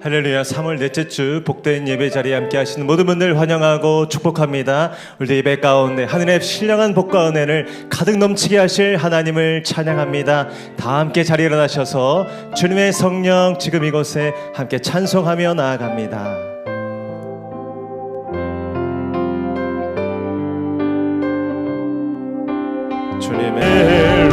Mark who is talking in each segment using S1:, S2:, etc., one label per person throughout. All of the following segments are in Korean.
S1: 할렐루야. 3월 넷째 주 복된 예배 자리에 함께 하시는 모든 분들 환영하고 축복합니다. 우리 예배 가운데 하늘의 신령한 복과 은혜를 가득 넘치게 하실 하나님을 찬양합니다. 다 함께 자리에 일어나셔서 주님의 성령 지금 이곳에 함께 찬송하며 나아갑니다. 주님의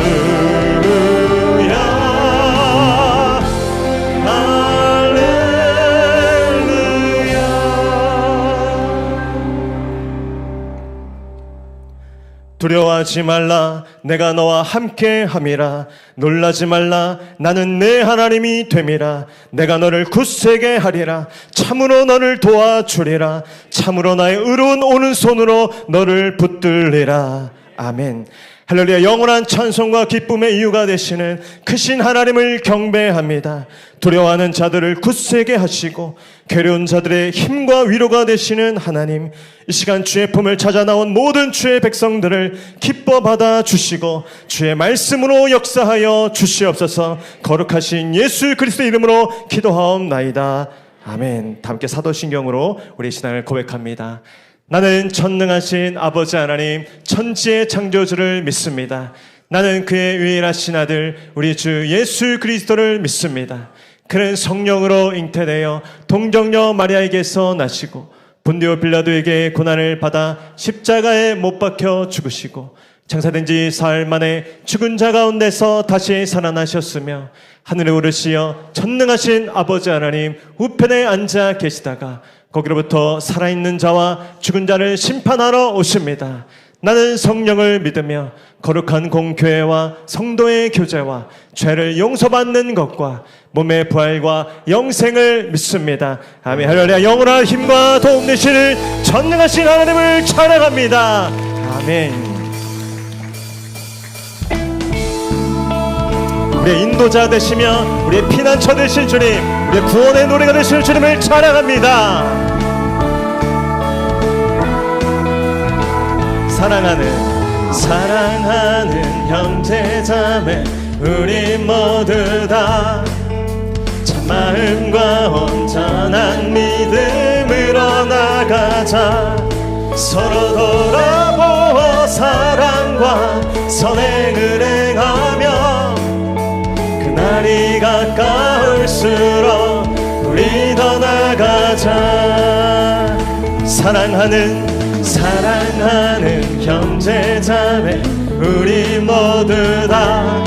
S1: 두려워하지 말라, 내가 너와 함께 함이라. 놀라지 말라, 나는 내 하나님이 됨이라. 내가 너를 굳세게 하리라. 참으로 너를 도와주리라. 참으로 나의 의로운 오른손으로 너를 붙들리라. 아멘. 할렐루야. 영원한 찬송과 기쁨의 이유가 되시는 크신 하나님을 경배합니다. 두려워하는 자들을 굳세게 하시고 괴로운 자들의 힘과 위로가 되시는 하나님, 이 시간 주의 품을 찾아 나온 모든 주의 백성들을 기뻐 받아 주시고 주의 말씀으로 역사하여 주시옵소서. 거룩하신 예수 그리스도 이름으로 기도하옵나이다. 아멘. 함께 사도신경으로 우리 신앙을 고백합니다. 나는 전능하신 아버지 하나님, 천지의 창조주를 믿습니다. 나는 그의 유일하신 아들 우리 주 예수 그리스도를 믿습니다. 그는 성령으로 잉태되어 동정녀 마리아에게서 나시고 본디오 빌라도에게 고난을 받아 십자가에 못 박혀 죽으시고 장사된 지 사흘 만에 죽은 자 가운데서 다시 살아나셨으며 하늘에 오르시어 전능하신 아버지 하나님 우편에 앉아 계시다가 거기로부터 살아있는 자와 죽은 자를 심판하러 오십니다. 나는 성령을 믿으며 거룩한 공교회와 성도의 교제와 죄를 용서받는 것과 몸의 부활과 영생을 믿습니다. 아멘. 할렐루야. 영원한 힘과 도움 되시는 전능하신 하나님을 찬양합니다. 아멘. 우리의 인도자 되시며 우리의 피난처 되신 주님, 우리의 구원의 노래가 되시는 주님을 찬양합니다. 사랑하는 형제자매 우리 모두 다 참마음과 온전한 믿음으로 나가자. 서로 돌아보아 사랑과 선행을 행하며 그날이 가까울수록 우리 더 나가자. 사랑하는 형제자매 우리 모두 다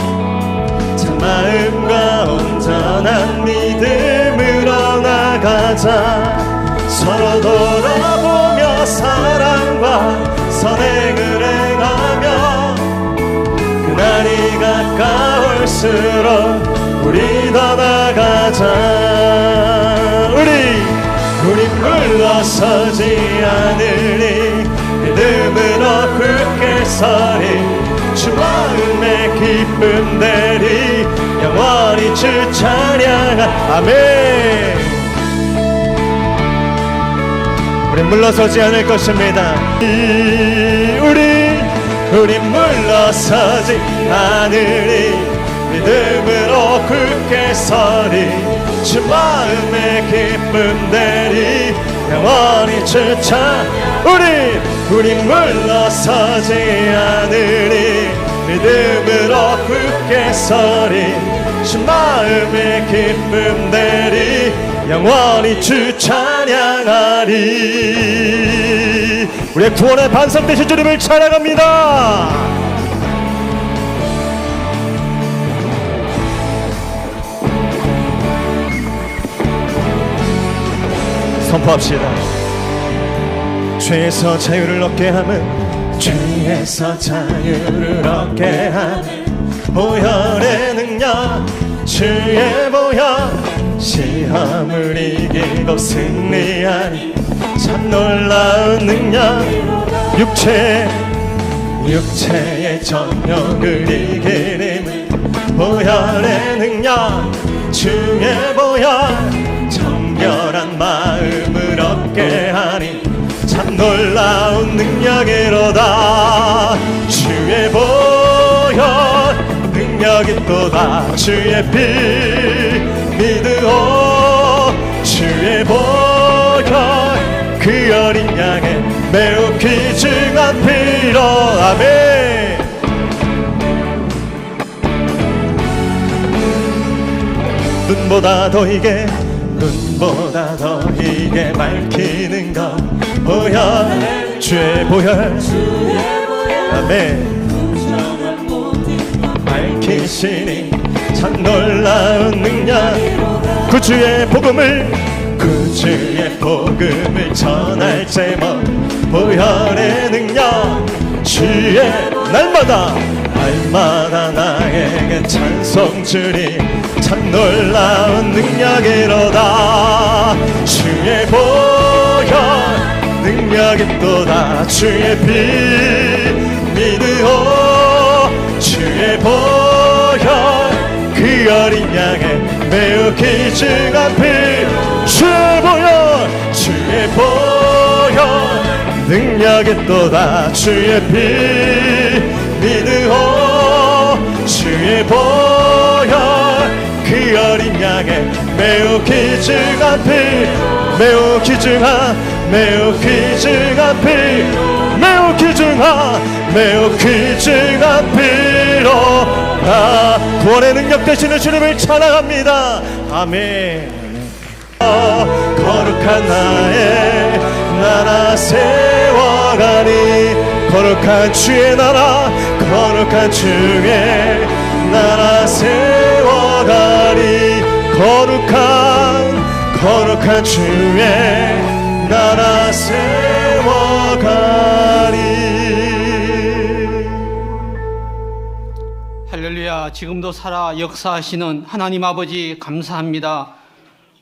S1: 참마음과 온전한 믿음으로 나가자. 서로 돌아보며 사랑과 선행을 행하며 그날이 가까울수록 우리 더 나가자. 우리 물러서지 않으리. 믿음으로 굳게 서리. 주 마음에 기쁨 내리. 영원히 주 찬양하. 아멘. 우리 물러서지 않을 것입니다. 우리 물러서지 않으리. 믿음으로 굳게 서리. 주 마음에 기쁨 내리. 영원히 주 찬양. 우리 물러서지 않으리. 믿음으로 굳게 서리. 주 마음에 기쁨 내리. 영원히 주 찬양하리. 우리의 구원의 반석 되신 주님을 찬양합니다. 선포합시다. 죄에서 자유를 얻게 함은 죄에서 자유를 얻게 하는 보혈의 능력. 주의 보혈 시험을 이기고 승리하니 참 놀라운 능력. 육체의 정욕을 이기는 보혈의 능력. 주의 보혈 정결한 마음을 얻게 하니 참 놀라운 능력이로다. 주의 보혈 능력이 또다. 주의 피 믿으오 주의 보혈 그 어린 양의 매우 귀중한 피로 아멘. 눈보다 더 이게 밝히는 것 보혈 주의 보혈 아멘. 밝히시니 참 놀라운 능력 그 주의 복음을 전할 제목 보혈의 능력 주의 날마다 나에게 찬송 주리 참 놀라운 능력이로다 주의 보혈 능력이 또다 주의 피 믿으오 주의 보혈 그 어린 양의 매우 귀중한 피 주의 보혈 능력이 또다 주의 피 믿으오 주의 보혈 그 어린 양의 매우 귀중한 피 매우 귀중한 피 매우 귀중한 피로 구원의 능력 되시는 주님을 찬양합니다. 아멘. 거룩한 나의 나라 세워가니 거룩한 주의 나라 거룩한 주의 나라 세워가니 거룩한 주의 나라 세워가니.
S2: 할렐루야. 지금도 살아 역사하시는 하나님 아버지 감사합니다.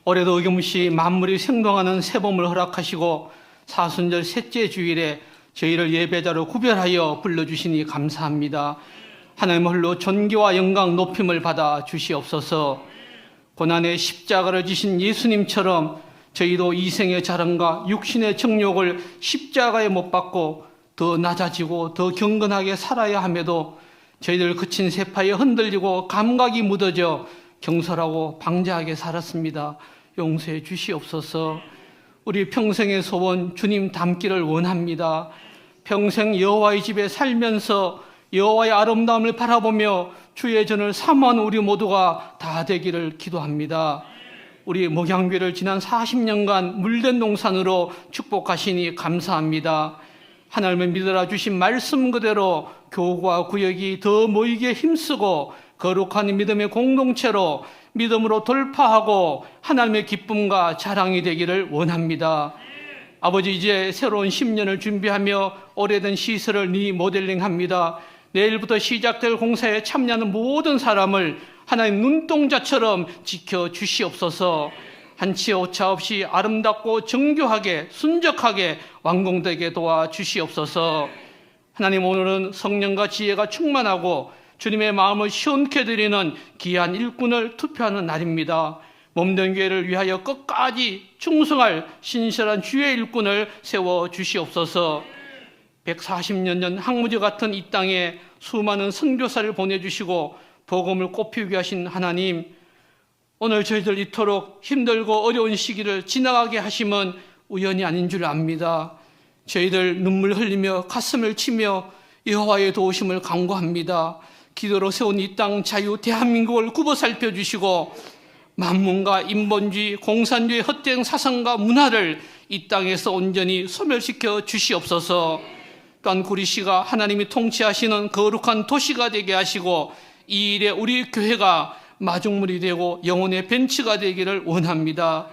S2: 올해도 어김없이 만물이 생동하는 새봄을 허락하시고 사순절 셋째 주일에 저희를 예배자로 구별하여 불러주시니 감사합니다. 하나님 홀로 존귀와 영광 높임을 받아 주시옵소서. 고난의 십자가를 지신 예수님처럼 저희도 이생의 자랑과 육신의 정욕을 십자가에 못 박고 더 낮아지고 더 경건하게 살아야 함에도 저희들 그친 세파에 흔들리고 감각이 묻어져 경솔하고 방자하게 살았습니다. 용서해 주시옵소서. 우리 평생의 소원 주님 닮기를 원합니다. 평생 여호와의 집에 살면서 여호와의 아름다움을 바라보며 주의 전을 사모하는 우리 모두가 다 되기를 기도합니다. 우리 목양교회를 지난 40년간 물된 동산으로 축복하시니 감사합니다. 하나님을 믿으라 주신 말씀 그대로 교구와 구역이 더 모이게 힘쓰고 거룩한 믿음의 공동체로 믿음으로 돌파하고 하나님의 기쁨과 자랑이 되기를 원합니다. 아버지, 이제 새로운 10년을 준비하며 오래된 시설을 리모델링합니다. 내일부터 시작될 공사에 참여하는 모든 사람을 하나님 눈동자처럼 지켜주시옵소서. 한치 오차 없이 아름답고 정교하게 순적하게 완공되게 도와주시옵소서. 하나님, 오늘은 성령과 지혜가 충만하고 주님의 마음을 시원케 드리는 귀한 일꾼을 투표하는 날입니다. 몸된 교회를 위하여 끝까지 충성할 신실한 주의 일꾼을 세워주시옵소서. 140년 전 항무지 같은 이 땅에 수많은 선교사를 보내주시고 복음을 꽃피우게 하신 하나님, 오늘 저희들 이토록 힘들고 어려운 시기를 지나가게 하심은 우연이 아닌 줄 압니다. 저희들 눈물 흘리며 가슴을 치며 여호와의 도우심을 간구합니다. 기도로 세운 이 땅 자유 대한민국을 굽어 살펴주시고 만문과 인본주의, 공산주의 헛된 사상과 문화를 이 땅에서 온전히 소멸시켜 주시옵소서. 또한 구리시가 하나님이 통치하시는 거룩한 도시가 되게 하시고 이 일에 우리 교회가 마중물이 되고 영혼의 벤치가 되기를 원합니다.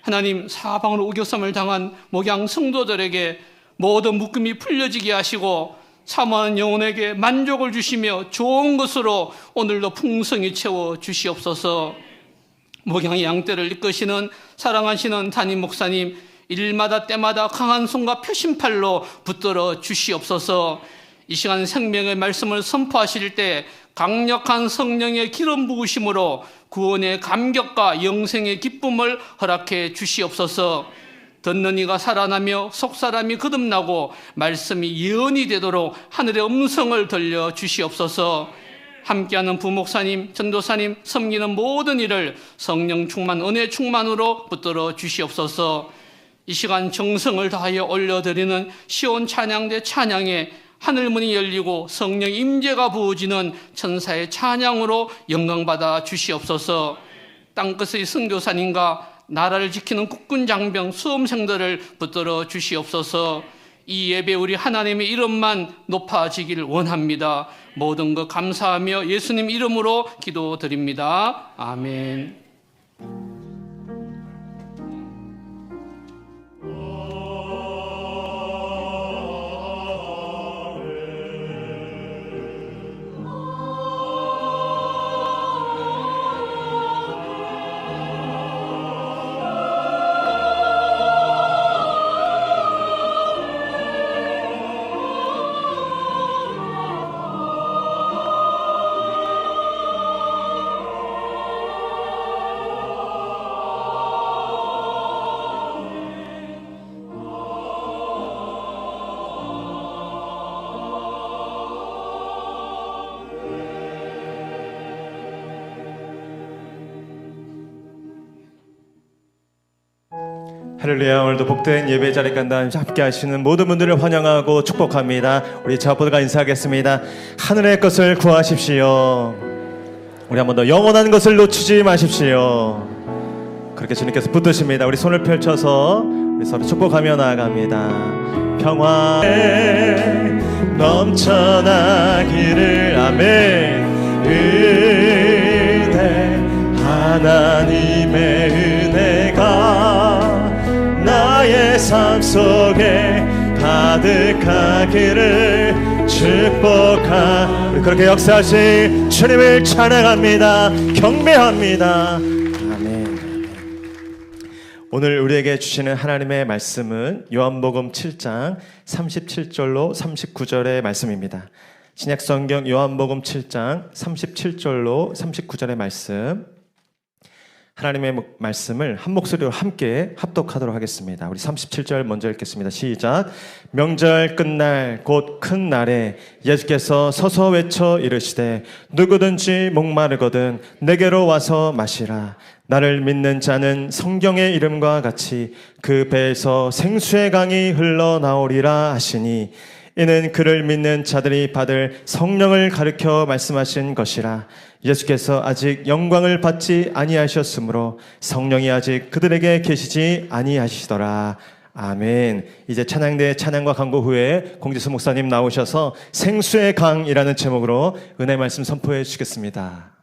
S2: 하나님, 사방으로 우겨쌈을 당한 목양 성도들에게 모든 묶음이 풀려지게 하시고 사모하는 영혼에게 만족을 주시며 좋은 것으로 오늘도 풍성히 채워 주시옵소서. 목양의 양떼를 이끄시는 사랑하시는 담임 목사님, 일마다 때마다 강한 손과 표심팔로 붙들어 주시옵소서. 이 시간 생명의 말씀을 선포하실 때 강력한 성령의 기름 부으심으로 구원의 감격과 영생의 기쁨을 허락해 주시옵소서. 듣는 이가 살아나며 속사람이 거듭나고 말씀이 예언이 되도록 하늘의 음성을 들려 주시옵소서. 함께하는 부목사님, 전도사님, 섬기는 모든 일을 성령 충만, 은혜 충만으로 붙들어 주시옵소서. 이 시간 정성을 다하여 올려드리는 시온 찬양대 찬양에 하늘문이 열리고 성령 임재가 부어지는 천사의 찬양으로 영광받아 주시옵소서. 땅끝의 선교사님과 나라를 지키는 국군 장병 수험생들을 붙들어 주시옵소서. 이 예배 우리 하나님의 이름만 높아지길 원합니다. 모든 것 감사하며 예수님 이름으로 기도드립니다. 아멘.
S1: 할렐루야. 오늘도 복된 예배 자리 간다 함께 하시는 모든 분들을 환영하고 축복합니다. 우리 자포들과 인사하겠습니다. 하늘의 것을 구하십시오. 우리 한 번 더 영원한 것을 놓치지 마십시오. 그렇게 주님께서 붙드십니다. 우리 손을 펼쳐서 우리 서로 축복하며 나아갑니다. 평화에 넘쳐나기를. 아멘. 은혜, 하나님의 은혜가 나의 삶 속에 가득하기를 축복하. 우리 그렇게 역사하신 주님을 찬양합니다. 경배합니다. 아멘. 오늘 우리에게 주시는 하나님의 말씀은 요한복음 7장 37절로 39절의 말씀입니다. 신약성경 요한복음 7장 37절로 39절의 말씀, 하나님의 말씀을 한 목소리로 함께 합독하도록 하겠습니다. 우리 37절 먼저 읽겠습니다. 시작. 명절 끝날 곧 큰 날에 예수께서 서서 외쳐 이르시되 누구든지 목마르거든 내게로 와서 마시라. 나를 믿는 자는 성경의 이름과 같이 그 배에서 생수의 강이 흘러나오리라 하시니 이는 그를 믿는 자들이 받을 성령을 가르쳐 말씀하신 것이라. 예수께서 아직 영광을 받지 아니하셨으므로 성령이 아직 그들에게 계시지 아니하시더라. 아멘. 이제 찬양대 찬양과 광고 후에 공지수 목사님 나오셔서 생수의 강이라는 제목으로 은혜 말씀 선포해 주시겠습니다.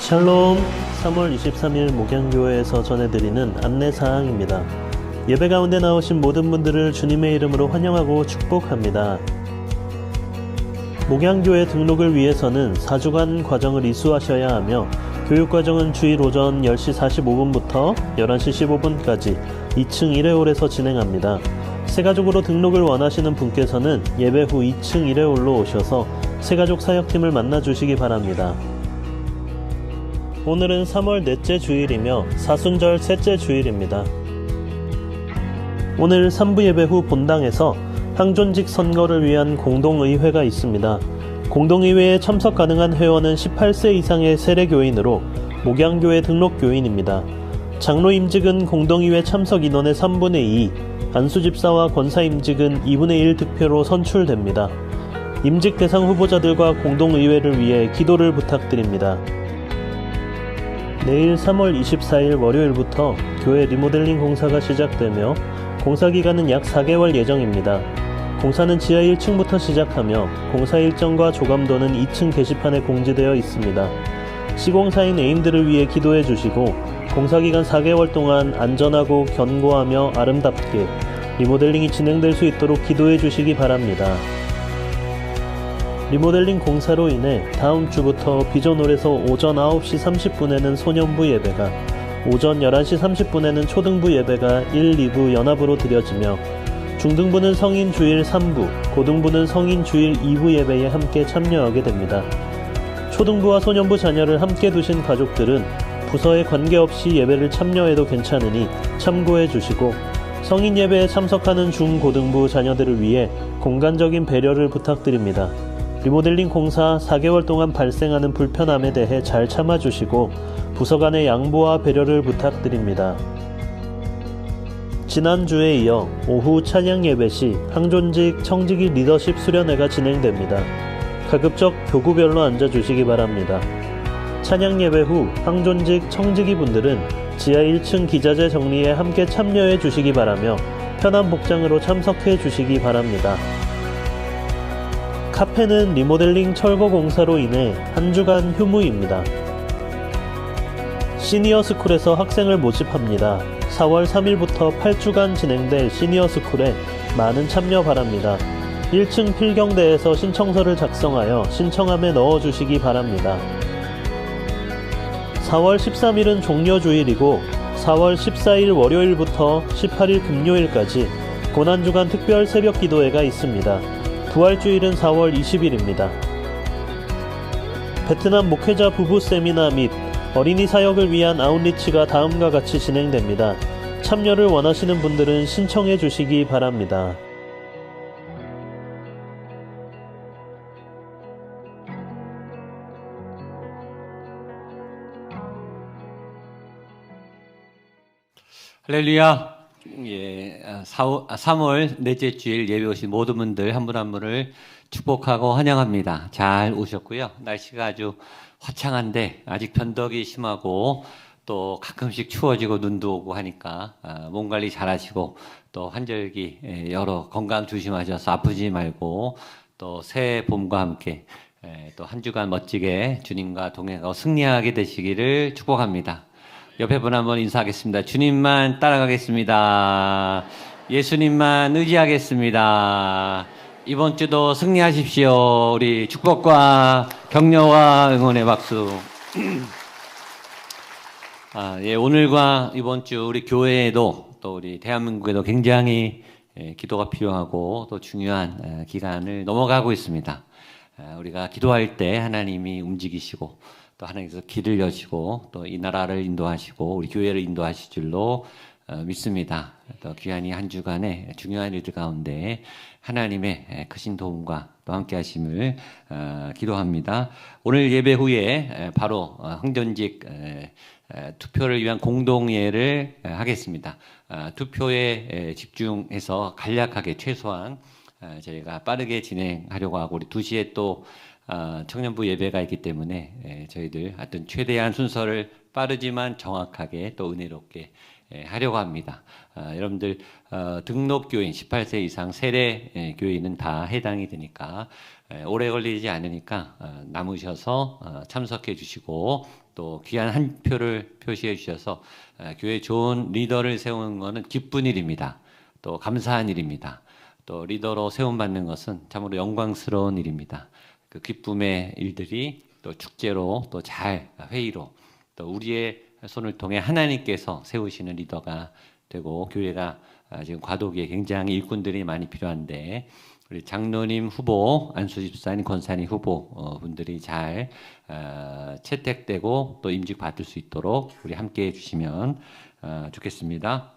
S3: 샬롬, 3월 23일 목양교회에서 전해드리는 안내사항입니다. 예배 가운데 나오신 모든 분들을 주님의 이름으로 환영하고 축복합니다. 목양교회 등록을 위해서는 4주간 과정을 이수하셔야 하며 교육과정은 주일 오전 10시 45분부터 11시 15분까지 2층 1회홀에서 진행합니다. 새가족으로 등록을 원하시는 분께서는 예배 후 2층 1회홀로 오셔서 새가족 사역팀을 만나주시기 바랍니다. 오늘은 3월 넷째 주일이며 사순절 셋째 주일입니다. 오늘 3부 예배 후 본당에서 항존직 선거를 위한 공동의회가 있습니다. 공동의회에 참석 가능한 회원은 18세 이상의 세례교인으로 목양교회 등록교인입니다. 장로 임직은 공동의회 참석 인원의 3분의 2, 안수집사와 권사 임직은 2분의 1 득표로 선출됩니다. 임직 대상 후보자들과 공동의회를 위해 기도를 부탁드립니다. 내일 3월 24일 월요일부터 교회 리모델링 공사가 시작되며 공사 기간은 약 4개월 예정입니다. 공사는 지하 1층부터 시작하며 공사 일정과 조감도는 2층 게시판에 공지되어 있습니다. 시공사인 애인들을 위해 기도해 주시고 공사 기간 4개월 동안 안전하고 견고하며 아름답게 리모델링이 진행될 수 있도록 기도해 주시기 바랍니다. 리모델링 공사로 인해 다음 주부터 비전홀에서 오전 9시 30분에는 소년부 예배가, 오전 11시 30분에는 초등부 예배가 1, 2부 연합으로 드려지며 중등부는 성인 주일 3부, 고등부는 성인 주일 2부 예배에 함께 참여하게 됩니다. 초등부와 소년부 자녀를 함께 두신 가족들은 부서에 관계없이 예배를 참여해도 괜찮으니 참고해 주시고 성인 예배에 참석하는 중고등부 자녀들을 위해 공간적인 배려를 부탁드립니다. 리모델링 공사 4개월 동안 발생하는 불편함에 대해 잘 참아주시고 부서 간의 양보와 배려를 부탁드립니다. 지난주에 이어 오후 찬양 예배 시 항존직 청지기 리더십 수련회가 진행됩니다. 가급적 교구별로 앉아주시기 바랍니다. 찬양 예배 후 항존직 청지기 분들은 지하 1층 기자재 정리에 함께 참여해 주시기 바라며 편한 복장으로 참석해 주시기 바랍니다. 카페는 리모델링 철거 공사로 인해 한 주간 휴무입니다. 시니어 스쿨에서 학생을 모집합니다. 4월 3일부터 8주간 진행될 시니어 스쿨에 많은 참여 바랍니다. 1층 필경대에서 신청서를 작성하여 신청함에 넣어주시기 바랍니다. 4월 13일은 종려주일이고 4월 14일 월요일부터 18일 금요일까지 고난주간 특별 새벽 기도회가 있습니다. 부활주일은 4월 20일입니다. 베트남 목회자 부부 세미나 및 어린이 사역을 위한 아웃리치가 다음과 같이 진행됩니다. 참여를 원하시는 분들은 신청해 주시기 바랍니다.
S4: 할렐루야. 3월 넷째 주일 예배 오신 모든 분들 한 분 한 분을 축복하고 환영합니다. 잘 오셨고요. 날씨가 아주 화창한데 아직 변덕이 심하고 또 가끔씩 추워지고 눈도 오고 하니까 몸 관리 잘 하시고 또 환절기 여러 건강 조심하셔서 아프지 말고 또 새 봄과 함께 또 한 주간 멋지게 주님과 동행하고 승리하게 되시기를 축복합니다. 옆에 분 한번 인사하겠습니다. 주님만 따라가겠습니다. 예수님만 의지하겠습니다. 이번 주도 승리하십시오. 우리 축복과 격려와 응원의 박수. 오늘과 이번 주 우리 교회에도 또 우리 대한민국에도 굉장히 기도가 필요하고 또 중요한 기간을 넘어가고 있습니다. 우리가 기도할 때 하나님이 움직이시고 또 하나님께서 길을 여시고 또 이 나라를 인도하시고 우리 교회를 인도하실 줄로 믿습니다. 또 귀한 이 한 주간의 중요한 일들 가운데 하나님의 크신 도움과 또 함께 하심을 기도합니다. 오늘 예배 후에 바로 항존직 투표를 위한 공동회를 하겠습니다. 투표에 집중해서 간략하게 최소한 저희가 빠르게 진행하려고 하고 우리 2시에 또 청년부 예배가 있기 때문에 저희들 하여튼 최대한 순서를 빠르지만 정확하게 또 은혜롭게 하려고 합니다. 여러분들 등록 교인 18세 이상 세례 교인은 다 해당이 되니까 오래 걸리지 않으니까 남으셔서 참석해 주시고 또 귀한 한 표를 표시해 주셔서 교회 좋은 리더를 세우는 것은 기쁜 일입니다. 또 감사한 일입니다. 또 리더로 세움받는 것은 참으로 영광스러운 일입니다. 그 기쁨의 일들이 또 축제로 또 잘 회의로 또 우리의 손을 통해 하나님께서 세우시는 리더가 되고 교회가 지금 과도기에 굉장히 일꾼들이 많이 필요한데 우리 장로님 후보, 안수 집사님, 권사님 후보 분들이 잘 채택되고 또 임직 받을 수 있도록 우리 함께 해주시면 좋겠습니다.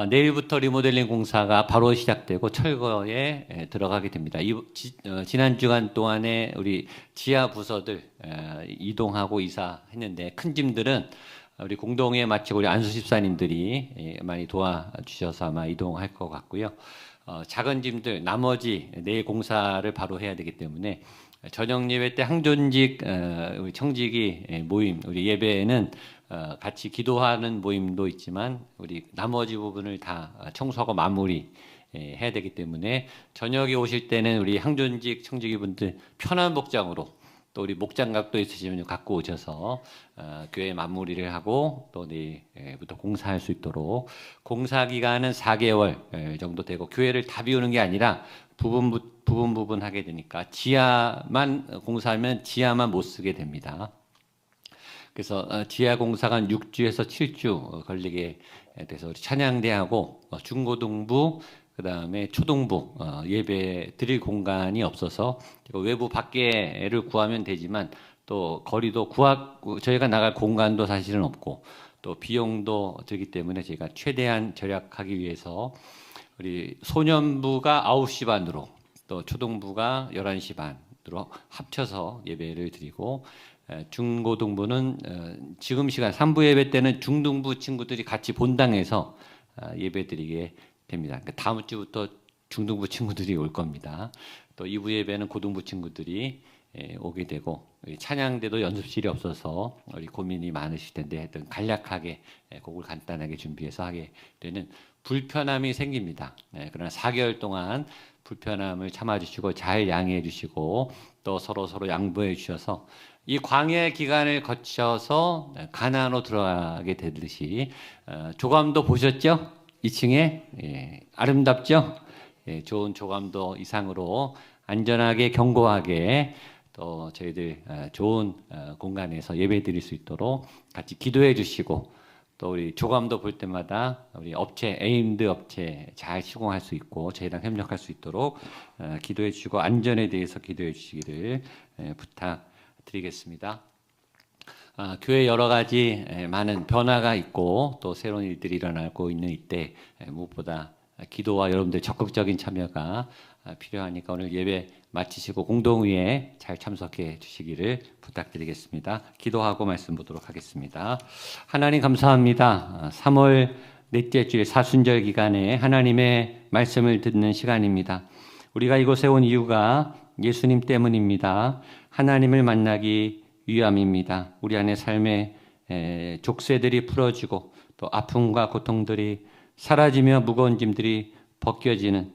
S4: 내일부터 리모델링 공사가 바로 시작되고 철거에 들어가게 됩니다. 지난 주간 동안에 우리 지하 부서들 이동하고 이사했는데 큰 짐들은 우리 공동회 마치고 우리 안수 집사님들이 많이 도와주셔서 아마 이동할 것 같고요. 작은 짐들 나머지 내일 공사를 바로 해야 되기 때문에 저녁 예배 때 항존직 우리 청직이 모임 우리 예배에는 같이 기도하는 모임도 있지만 우리 나머지 부분을 다 청소하고 마무리 해야 되기 때문에 저녁에 오실 때는 우리 항존직 청직이 분들 편한 복장으로 또 우리 목장갑도 있으시면 갖고 오셔서 교회 마무리를 하고 또 내일부터 공사할 수 있도록 공사 기간은 4개월 정도 되고 교회를 다 비우는 게 아니라 부분 하게 되니까 지하만 공사하면 지하만 못 쓰게 됩니다. 그래서 지하 공사가 6주에서 7주 걸리게 돼서 우리 찬양대하고 중고등부 그다음에 초등부 예배 드릴 공간이 없어서 외부 밖에를 구하면 되지만 또 거리도 저희가 나갈 공간도 사실은 없고 또 비용도 들기 때문에 저희가 최대한 절약하기 위해서 우리 소년부가 9시 반으로 또 초등부가 11시 반으로 합쳐서 예배를 드리고 중고등부는 지금 시간 3부 예배 때는 중등부 친구들이 같이 본당에서 예배 드리게 됩니다. 그러니까 다음 주부터 중등부 친구들이 올 겁니다. 또 2부 예배는 고등부 친구들이 오게 되고 찬양대도 연습실이 없어서 우리 고민이 많으실 텐데 하여튼 간략하게 곡을 간단하게 준비해서 하게 되는 불편함이 생깁니다. 그러나 4개월 동안 불편함을 참아주시고 잘 양해해 주시고 또 서로 양보해 주셔서 이 광야 기간을 거쳐서 가나안으로 들어가게 되듯이 조감도 보셨죠? 2층에 아름답죠? 좋은 조감도 이상으로 안전하게 견고하게 또 저희들 좋은 공간에서 예배 드릴 수 있도록 같이 기도해 주시고 또 우리 조감도 볼 때마다 우리 업체 에임드 업체 잘 시공할 수 있고 저희랑 협력할 수 있도록 기도해 주시고 안전에 대해서 기도해 주시기를 부탁드리겠습니다. 교회 여러 가지 많은 변화가 있고 또 새로운 일들이 일어나고 있는 이때 무엇보다 기도와 여러분들 적극적인 참여가 필요하니까 오늘 예배 마치시고 공동회에 잘 참석해 주시기를 부탁드리겠습니다. 기도하고 말씀 보도록 하겠습니다. 하나님 감사합니다. 3월 넷째 주일 사순절 기간에 하나님의 말씀을 듣는 시간입니다. 우리가 이곳에 온 이유가 예수님 때문입니다. 하나님을 만나기 위함입니다. 우리 안에 삶의 족쇄들이 풀어지고 또 아픔과 고통들이 사라지며 무거운 짐들이 벗겨지는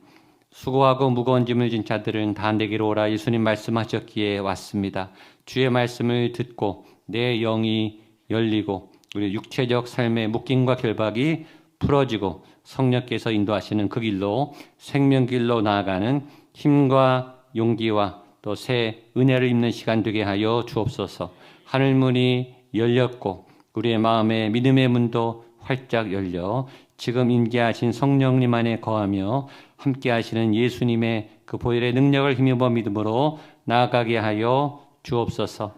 S4: 수고하고 무거운 짐을 진 자들은 다 내게로 오라 예수님 말씀하셨기에 왔습니다. 주의 말씀을 듣고 내 영이 열리고 우리 육체적 삶의 묶임과 결박이 풀어지고 성령께서 인도하시는 그 길로 생명길로 나아가는 힘과 용기와 또 새 은혜를 입는 시간 되게 하여 주옵소서. 하늘문이 열렸고 우리의 마음에 믿음의 문도 활짝 열려 지금 임재하신 성령님 안에 거하며 함께 하시는 예수님의 그 보혈의 능력을 힘입어 믿음으로 나아가게 하여 주옵소서.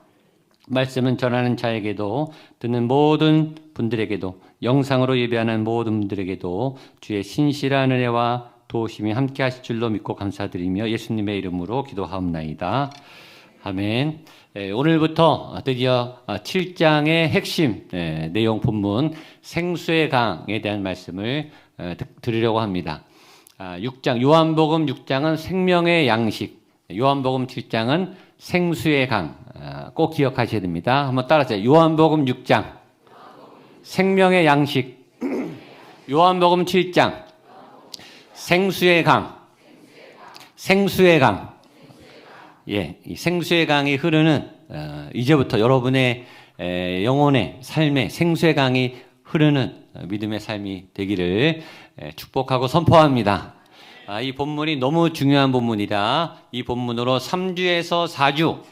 S4: 말씀은 전하는 자에게도 듣는 모든 분들에게도 영상으로 예배하는 모든 분들에게도 주의 신실한 은혜와 도우심이 함께 하실 줄로 믿고 감사드리며 예수님의 이름으로 기도하옵나이다. 아멘. 오늘부터 드디어 7장의 핵심 내용 본문 생수의 강에 대한 말씀을 드리려고 합니다. 6장 요한복음 6장은 생명의 양식, 요한복음 7장은 생수의 강. 꼭 기억하셔야 됩니다. 한번 따라하세요. 요한복음 6장 생명의 양식, 요한복음 7장, 생수의 강, 생수의 강. 예, 이 생수의 강이 흐르는 이제부터 여러분의 영혼의 삶에 생수의 강이 흐르는 믿음의 삶이 되기를 축복하고 선포합니다. 이 본문이 너무 중요한 본문이라 이 본문으로 3주에서 4주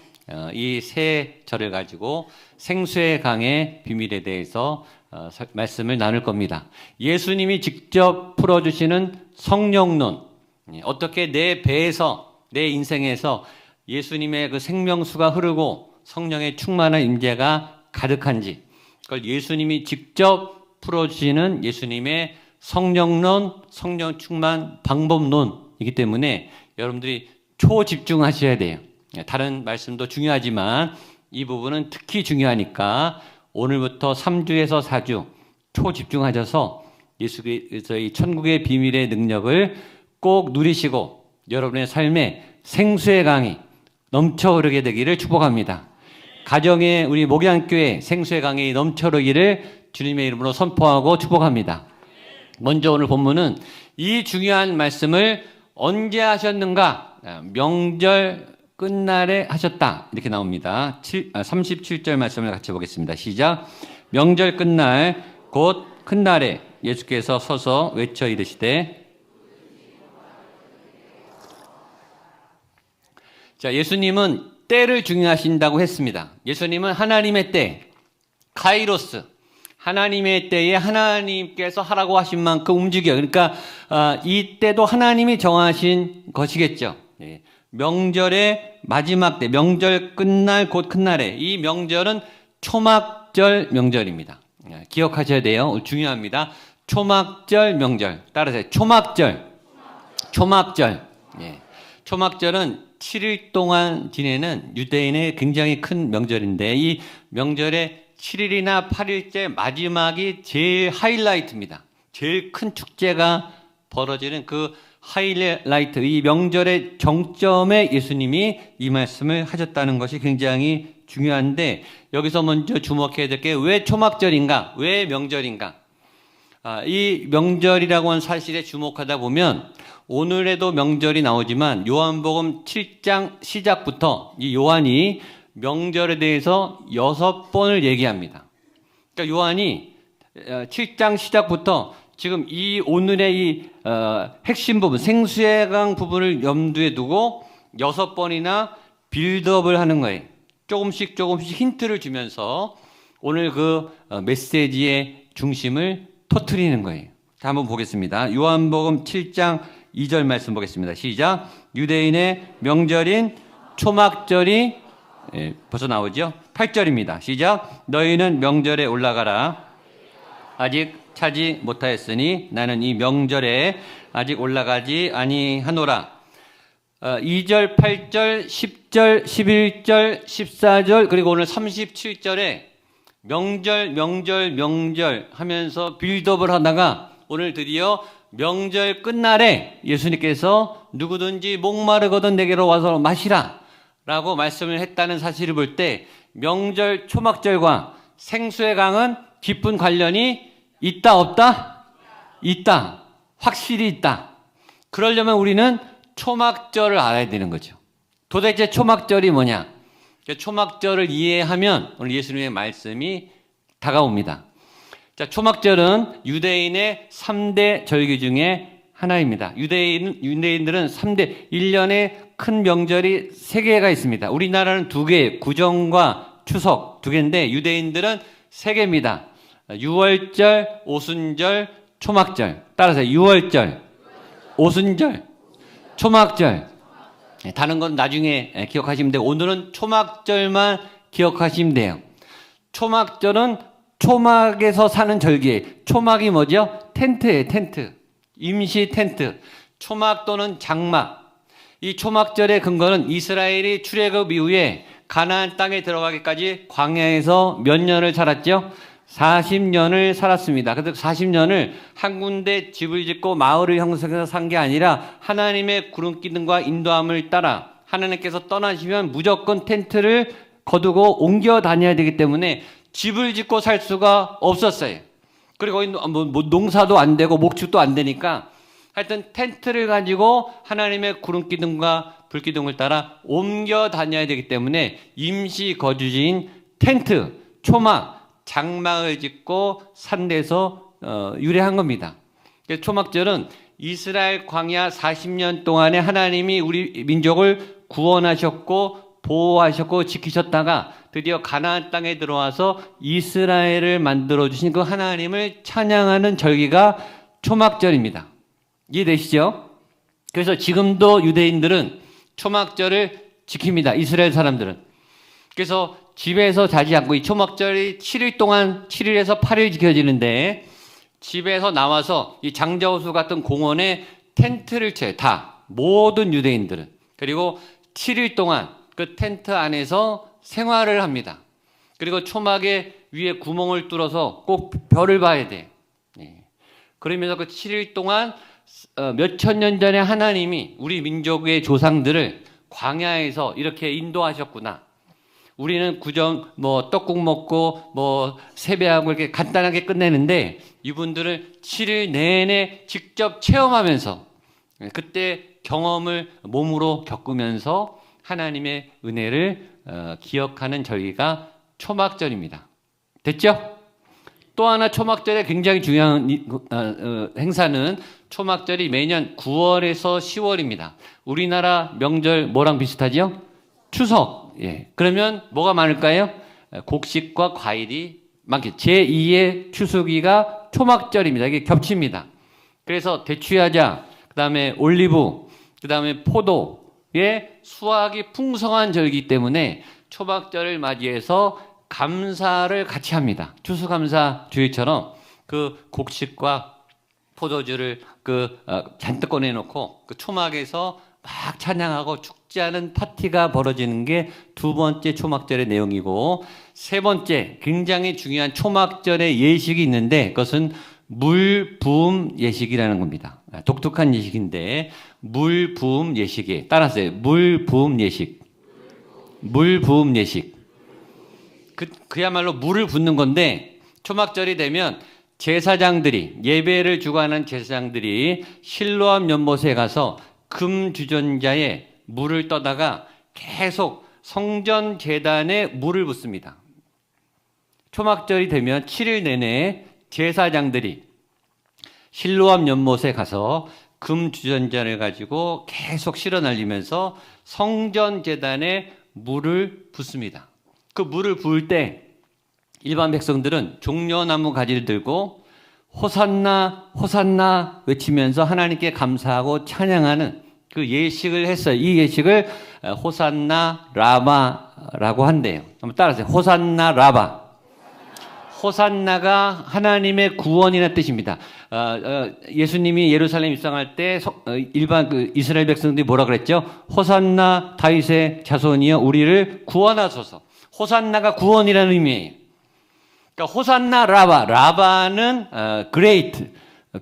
S4: 이 세 절을 가지고 생수의 강의 비밀에 대해서 말씀을 나눌 겁니다. 예수님이 직접 풀어주시는 성령론, 어떻게 내 배에서 내 인생에서 예수님의 그 생명수가 흐르고 성령의 충만한 임재가 가득한지, 그걸 예수님이 직접 풀어주시는 예수님의 성령론, 성령 충만 방법론이기 때문에 여러분들이 초집중하셔야 돼요. 다른 말씀도 중요하지만 이 부분은 특히 중요하니까 오늘부터 3주에서 4주 초집중하셔서 예수께서의 천국의 비밀의 능력을 꼭 누리시고 여러분의 삶에 생수의 강이 넘쳐 흐르게 되기를 축복합니다. 가정에 우리 목양교회 생수의 강이 넘쳐 흐르기를 주님의 이름으로 선포하고 축복합니다. 먼저 오늘 본문은 이 중요한 말씀을 언제 하셨는가? 명절 끝날에 하셨다. 이렇게 나옵니다. 37절 말씀을 같이 보겠습니다. 시작. 명절 끝날 곧 큰 날에 예수께서 서서 외쳐 이르시되. 자, 예수님은 때를 중요하신다고 했습니다. 예수님은 하나님의 때, 카이로스, 하나님의 때에 하나님께서 하라고 하신 만큼 움직여요. 그러니까 이 때도 하나님이 정하신 것이겠죠. 예. 명절의 마지막 때, 명절 끝날 곧 큰 날에, 이 명절은 초막절 명절입니다. 예. 기억하셔야 돼요. 중요합니다. 초막절 명절. 따라서 초막절. 초막절. 예. 초막절은 7일 동안 지내는 유대인의 굉장히 큰 명절인데 이 명절의 7일이나 8일째 마지막이 제일 하이라이트입니다. 제일 큰 축제가 벌어지는 그 하이라이트, 이 명절의 정점에 예수님이 이 말씀을 하셨다는 것이 굉장히 중요한데 여기서 먼저 주목해야 될 게 왜 초막절인가? 왜 명절인가? 이 명절이라고 하는 사실에 주목하다 보면 오늘에도 명절이 나오지만 요한복음 7장 시작부터 이 요한이 명절에 대해서 6번을 얘기합니다. 그러니까 요한이 7장 시작부터 지금 이 오늘의 이 핵심 부분, 생수의 강 부분을 염두에 두고 6번이나 빌드업을 하는 거예요. 조금씩 힌트를 주면서 오늘 그 메시지의 중심을 터뜨리는 거예요. 자, 한번 보겠습니다. 요한복음 7장 2절 말씀 보겠습니다. 시작. 유대인의 명절인 초막절이 벌써 나오죠? 8절입니다. 시작. 너희는 명절에 올라가라. 아직 차지 못하였으니 나는 이 명절에 아직 올라가지 아니하노라. 2절, 8절, 10절, 11절, 14절 그리고 오늘 37절에 명절 하면서 빌드업을 하다가 오늘 드디어 명절 끝날에 예수님께서 누구든지 목마르거든 내게로 와서 마시라 라고 말씀을 했다는 사실을 볼 때 명절 초막절과 생수의 강은 깊은 관련이 있다 없다? 있다. 확실히 있다. 그러려면 우리는 초막절을 알아야 되는 거죠. 도대체 초막절이 뭐냐? 초막절을 이해하면 오늘 예수님의 말씀이 다가옵니다. 자, 초막절은 유대인의 3대 절기 중에 하나입니다. 유대인들은 3대 1년에 큰 명절이 3개가 있습니다. 우리나라는 2개, 구정과 추석 2개인데 유대인들은 3개입니다. 유월절, 오순절, 초막절. 따라서 유월절, 오순절, 초막절. 다른 건 나중에 기억하시면 되고 오늘은 초막절만 기억하시면 돼요. 초막절은 초막에서 사는 절기예요. 초막이 뭐죠? 텐트예요. 텐트. 임시 텐트. 초막 또는 장막. 이 초막절의 근거는 이스라엘이 출애굽 이후에 가나안 땅에 들어가기까지 광야에서 몇 년을 살았죠? 40년을 살았습니다. 그래서 40년을 한 군데 집을 짓고 마을을 형성해서 산 게 아니라 하나님의 구름기둥과 인도함을 따라 하나님께서 떠나시면 무조건 텐트를 거두고 옮겨 다녀야 되기 때문에 집을 짓고 살 수가 없었어요. 그리고 뭐 농사도 안 되고 목축도 안 되니까 하여튼 텐트를 가지고 하나님의 구름 기둥과 불 기둥을 따라 옮겨 다녀야 되기 때문에 임시 거주지인 텐트, 초막, 장막을 짓고 산 데서 유래한 겁니다. 그래서 초막절은 이스라엘 광야 40년 동안에 하나님이 우리 민족을 구원하셨고 보호하셨고 지키셨다가 드디어 가나안 땅에 들어와서 이스라엘을 만들어 주신 그 하나님을 찬양하는 절기가 초막절입니다. 이해되시죠? 그래서 지금도 유대인들은 초막절을 지킵니다. 이스라엘 사람들은. 그래서 집에서 자지 않고 이 초막절이 7일 동안 7일에서 8일 지켜지는데 집에서 나와서 이 장자호수 같은 공원에 텐트를 쳐요. 다. 모든 유대인들은. 그리고 7일 동안 그 텐트 안에서 생활을 합니다. 그리고 초막에 위에 구멍을 뚫어서 꼭 별을 봐야 돼. 그러면서 그 7일 동안 몇천 년 전에 하나님이 우리 민족의 조상들을 광야에서 이렇게 인도하셨구나. 우리는 구정 떡국 먹고 세배하고 이렇게 간단하게 끝내는데 이분들은 7일 내내 직접 체험하면서 그때 경험을 몸으로 겪으면서 하나님의 은혜를 기억하는 절기가 초막절입니다. 됐죠? 또 하나 초막절에 굉장히 중요한 행사는 초막절이 매년 9월에서 10월입니다. 우리나라 명절 뭐랑 비슷하죠? 추석. 예. 그러면 뭐가 많을까요? 곡식과 과일이 많겠죠. 제2의 추수기가 초막절입니다. 이게 겹칩니다. 그래서 대추야자, 그 다음에 올리브, 그 다음에 포도의 수확이 풍성한 절기이기 때문에 초막절을 맞이해서 감사를 같이 합니다. 추수감사 주일처럼 그 곡식과 포도주를 잔뜩 꺼내놓고 그 초막에서 막 찬양하고 축제하는 파티가 벌어지는 게 두 번째 초막절의 내용이고, 세 번째 굉장히 중요한 초막절의 예식이 있는데 그것은 물 부음 예식이라는 겁니다. 독특한 예식인데 물 부음 예식에 따라서요. 물 부음 예식. 물 부음 예식. 그야말로 물을 붓는 건데 초막절이 되면 제사장들이 예배를 주관하는 제사장들이 실로암 연못에 가서 금 주전자에 물을 떠다가 계속 성전 제단에 물을 붓습니다. 초막절이 되면 7일 내내 제사장들이 실로암 연못에 가서 금 주전자를 가지고 계속 실어 날리면서 성전 제단에 물을 붓습니다. 그 물을 부을 때 일반 백성들은 종려나무 가지를 들고 호산나 호산나 외치면서 하나님께 감사하고 찬양하는 그 예식을 했어요. 이 예식을 호산나 라바라고 한대요. 한번 따라하세요. 호산나 라바. 호산나가 하나님의 구원이라는 뜻입니다. 예수님이 예루살렘 입성할 때 일반 이스라엘 백성들이 뭐라 그랬죠? 호산나 다윗의 자손이여 우리를 구원하소서. 호산나가 구원이라는 의미예요. 그러니까 호산나 라바. 라바는 great,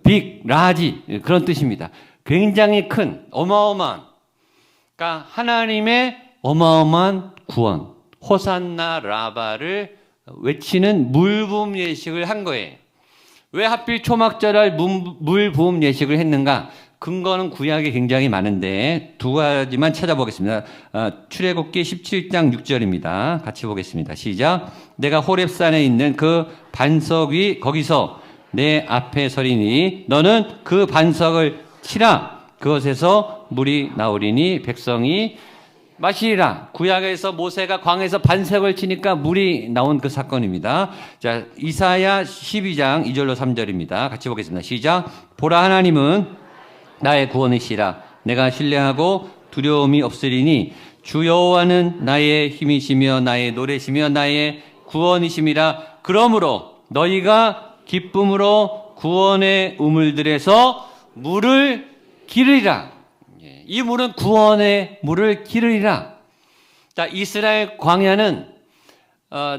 S4: big, large 그런 뜻입니다. 굉장히 큰, 어마어마한. 그러니까 하나님의 어마어마한 구원. 호산나 라바를 외치는 물부음 예식을 한 거예요. 왜 하필 초막절을 물부음 예식을 했는가? 근거는 구약에 굉장히 많은데 두 가지만 찾아보겠습니다. 출애굽기 17장 6절입니다. 같이 보겠습니다. 시작. 내가 호렙산에 있는 그 반석 위 거기서 내 앞에 서리니 너는 그 반석을 치라. 그것에서 물이 나오리니 백성이 마시리라. 구약에서 모세가 광에서 반석을 치니까 물이 나온 그 사건입니다. 자, 이사야 12장 2절로 3절입니다. 같이 보겠습니다. 시작. 보라 하나님은 나의 구원이시라. 내가 신뢰하고 두려움이 없으리니 주 여호와는 나의 힘이시며 나의 노래시며 나의 구원이심이라. 그러므로 너희가 기쁨으로 구원의 우물들에서 물을 기르리라. 이 물은 구원의 물을 기르리라. 자, 이스라엘 광야는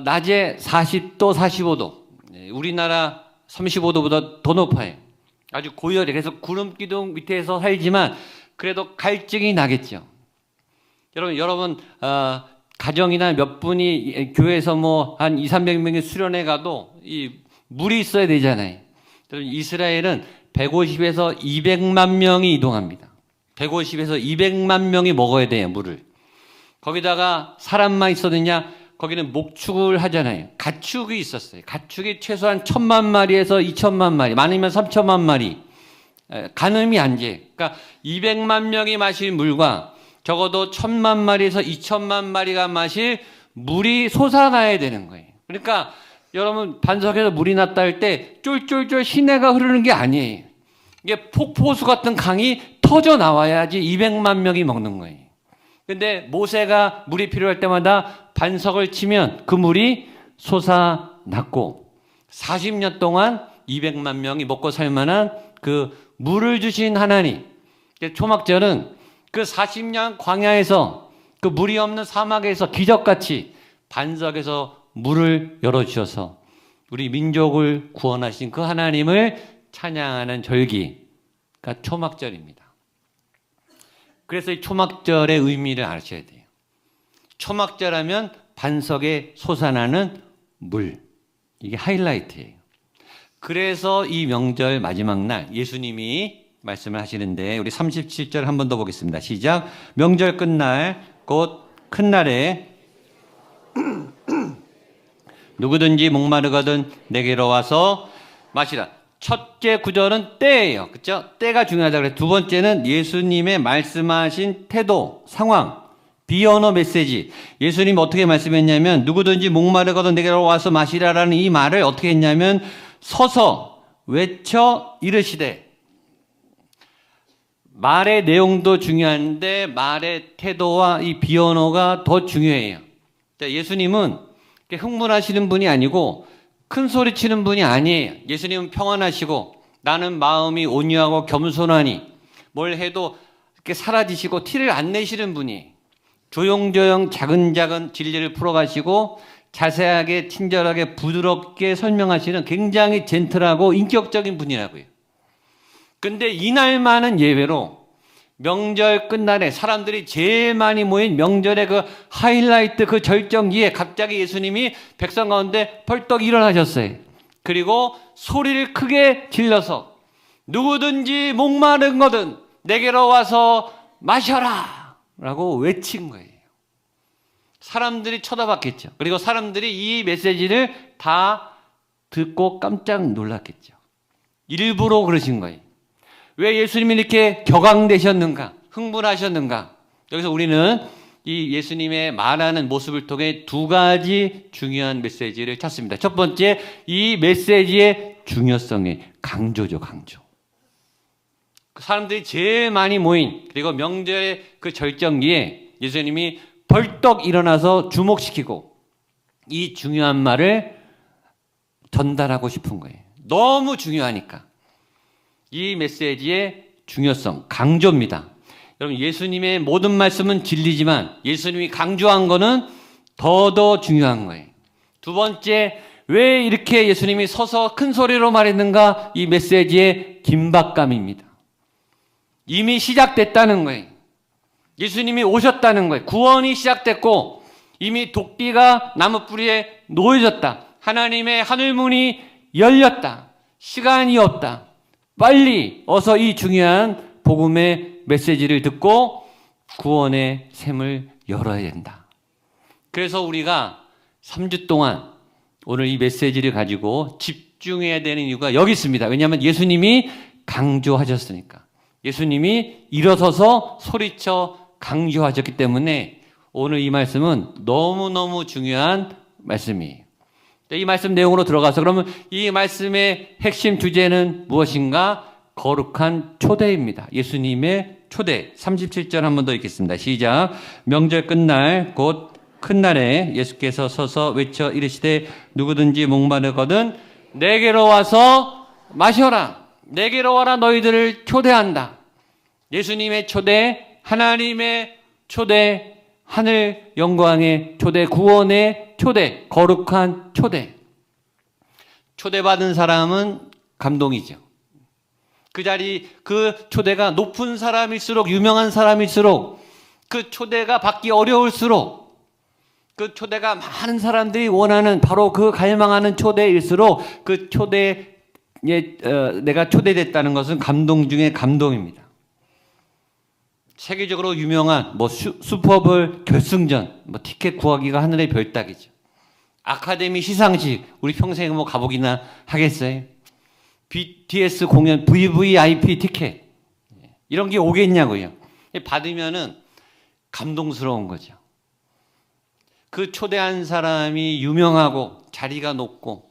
S4: 낮에 40도, 45도. 우리나라 35도보다 더 높아요. 아주 고열해. 그래서 구름 기둥 밑에서 살지만 그래도 갈증이 나겠죠. 여러분 가정이나 몇 분이 교회에서 한 200, 300명이 수련회 가도 이 물이 있어야 되잖아요. 이스라엘은 150에서 200만 명이 이동합니다. 150에서 200만 명이 먹어야 돼요, 물을. 거기다가 사람만 있었느냐? 거기는 목축을 하잖아요. 가축이 있었어요. 가축이 최소한 1,000만 마리에서 2,000만 마리, 많으면 3,000만 마리. 가늠이 안 돼. 그러니까 200만 명이 마실 물과 적어도 1,000만 마리에서 2,000만 마리가 마실 물이 솟아나야 되는 거예요. 그러니까 여러분 반석에서 물이 났다 할 때 쫄쫄쫄 시내가 흐르는 게 아니에요. 이게 폭포수 같은 강이 터져 나와야지 200만 명이 먹는 거예요. 근데 모세가 물이 필요할 때마다 반석을 치면 그 물이 솟아났고 40년 동안 200만 명이 먹고 살 만한 그 물을 주신 하나님. 초막절은 그 40년 광야에서 그 물이 없는 사막에서 기적같이 반석에서 물을 열어주셔서 우리 민족을 구원하신 그 하나님을 찬양하는 절기가 초막절입니다. 그래서 이 초막절의 의미를 아셔야 돼요. 초막절하면 반석에 솟아나는 물. 이게 하이라이트예요. 그래서 이 명절 마지막 날 예수님이 말씀을 하시는데 우리 37절 한 번 더 보겠습니다. 시작. 명절 끝날 곧 큰 날에 누구든지 목마르거든 내게로 와서 마시라. 첫째 구절은 때예요. 그렇죠? 때가 중요하다 그래요. 두 번째는 예수님의 말씀하신 태도, 상황, 비언어 메시지. 예수님 어떻게 말씀했냐면 누구든지 목마르거든 내게로 와서 마시라라는 이 말을 어떻게 했냐면 서서 외쳐 이르시되. 말의 내용도 중요한데 말의 태도와 이 비언어가 더 중요해요. 예수님은 흥분하시는 분이 아니고 큰 소리 치는 분이 아니에요. 예수님은 평안하시고 나는 마음이 온유하고 겸손하니 뭘 해도 이렇게 사라지시고 티를 안 내시는 분이 조용조용 작은 진리를 풀어가시고 자세하게 친절하게 부드럽게 설명하시는 굉장히 젠틀하고 인격적인 분이라고요. 근데 이날만은 예외로 명절 끝날에 사람들이 제일 많이 모인 명절의 그 하이라이트 그 절정기에 갑자기 예수님이 백성 가운데 펄떡 일어나셨어요. 그리고 소리를 크게 질러서 누구든지 목마른 거든 내게로 와서 마셔라 라고 외친 거예요. 사람들이 쳐다봤겠죠. 그리고 사람들이 이 메시지를 다 듣고 깜짝 놀랐겠죠. 일부러 그러신 거예요. 왜 예수님이 이렇게 격앙되셨는가? 흥분하셨는가? 여기서 우리는 이 예수님의 말하는 모습을 통해 두 가지 중요한 메시지를 찾습니다. 첫 번째, 이 메시지의 중요성의 강조죠, 강조. 사람들이 제일 많이 모인 그리고 명절의 그 절정기에 예수님이 벌떡 일어나서 주목시키고 이 중요한 말을 전달하고 싶은 거예요. 너무 중요하니까. 이 메시지의 중요성, 강조입니다. 여러분 예수님의 모든 말씀은 진리지만 예수님이 강조한 거는 더 중요한 거예요. 두 번째, 왜 이렇게 예수님이 서서 큰 소리로 말했는가? 이 메시지의 긴박감입니다. 이미 시작됐다는 거예요. 예수님이 오셨다는 거예요. 구원이 시작됐고 이미 도끼가 나무 뿌리에 놓여졌다. 하나님의 하늘문이 열렸다. 시간이 없다. 빨리 어서 이 중요한 복음의 메시지를 듣고 구원의 샘을 열어야 된다. 그래서 우리가 3주 동안 오늘 이 메시지를 가지고 집중해야 되는 이유가 여기 있습니다. 왜냐하면 예수님이 강조하셨으니까. 예수님이 일어서서 소리쳐 강조하셨기 때문에 오늘 이 말씀은 너무너무 중요한 말씀이에요. 이 말씀 내용으로 들어가서 그러면 이 말씀의 핵심 주제는 무엇인가? 거룩한 초대입니다. 예수님의 초대. 37절 한 번 더 읽겠습니다. 시작. 명절 끝날 곧 큰 날에 예수께서 서서 외쳐 이르시되 누구든지 목마르거든 내게로 와서 마셔라. 내게로 와라. 너희들을 초대한다. 예수님의 초대, 하나님의 초대, 하늘 영광의 초대, 구원의 초대, 거룩한 초대. 초대받은 사람은 감동이죠. 그 자리, 그 초대가 높은 사람일수록, 유명한 사람일수록, 그 초대가 받기 어려울수록, 그 초대가 많은 사람들이 원하는 바로 그 갈망하는 초대일수록 그 초대 내가 초대됐다는 것은 감동 중에 감동입니다. 세계적으로 유명한 슈퍼볼 결승전, 티켓 구하기가 하늘의 별따기죠. 아카데미 시상식, 우리 평생에 가보기나 하겠어요? BTS 공연, VVIP 티켓, 이런 게 오겠냐고요. 받으면은 감동스러운 거죠. 그 초대한 사람이 유명하고 자리가 높고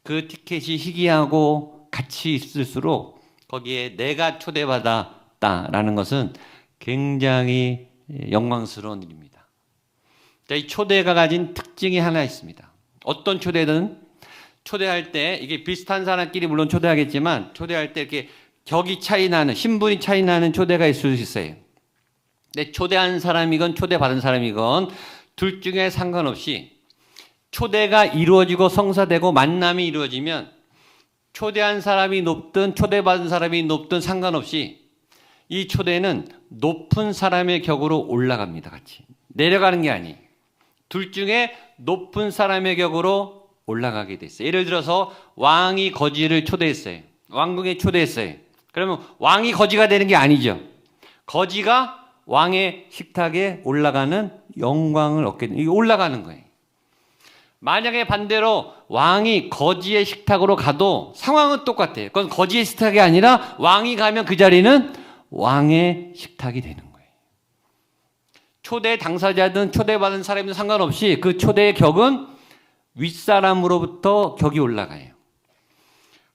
S4: 그 티켓이 희귀하고 가치 있을수록 거기에 내가 초대받았다라는 것은 굉장히 영광스러운 일입니다. 이 초대가 가진 특징이 하나 있습니다. 어떤 초대든 초대할 때 이게 비슷한 사람끼리 물론 초대하겠지만 초대할 때 이렇게 격이 차이 나는, 신분이 차이 나는 초대가 있을 수 있어요. 근데 초대한 사람이건 초대받은 사람이건 둘 중에 상관없이 초대가 이루어지고 성사되고 만남이 이루어지면 초대한 사람이 높든 초대받은 사람이 높든 상관없이 이 초대는 높은 사람의 격으로 올라갑니다. 같이 내려가는 게 아니에요. 둘 중에 높은 사람의 격으로 올라가게 됐어요. 예를 들어서 왕이 거지를 초대했어요. 왕궁에 초대했어요. 그러면 왕이 거지가 되는 게 아니죠. 거지가 왕의 식탁에 올라가는 영광을 얻게 되는, 이게 올라가는 거예요. 만약에 반대로 왕이 거지의 식탁으로 가도 상황은 똑같아요. 그건 거지의 식탁이 아니라 왕이 가면 그 자리는 왕의 식탁이 되는 거예요. 초대 당사자든 초대받은 사람이든 상관없이 그 초대의 격은 윗사람으로부터 격이 올라가요.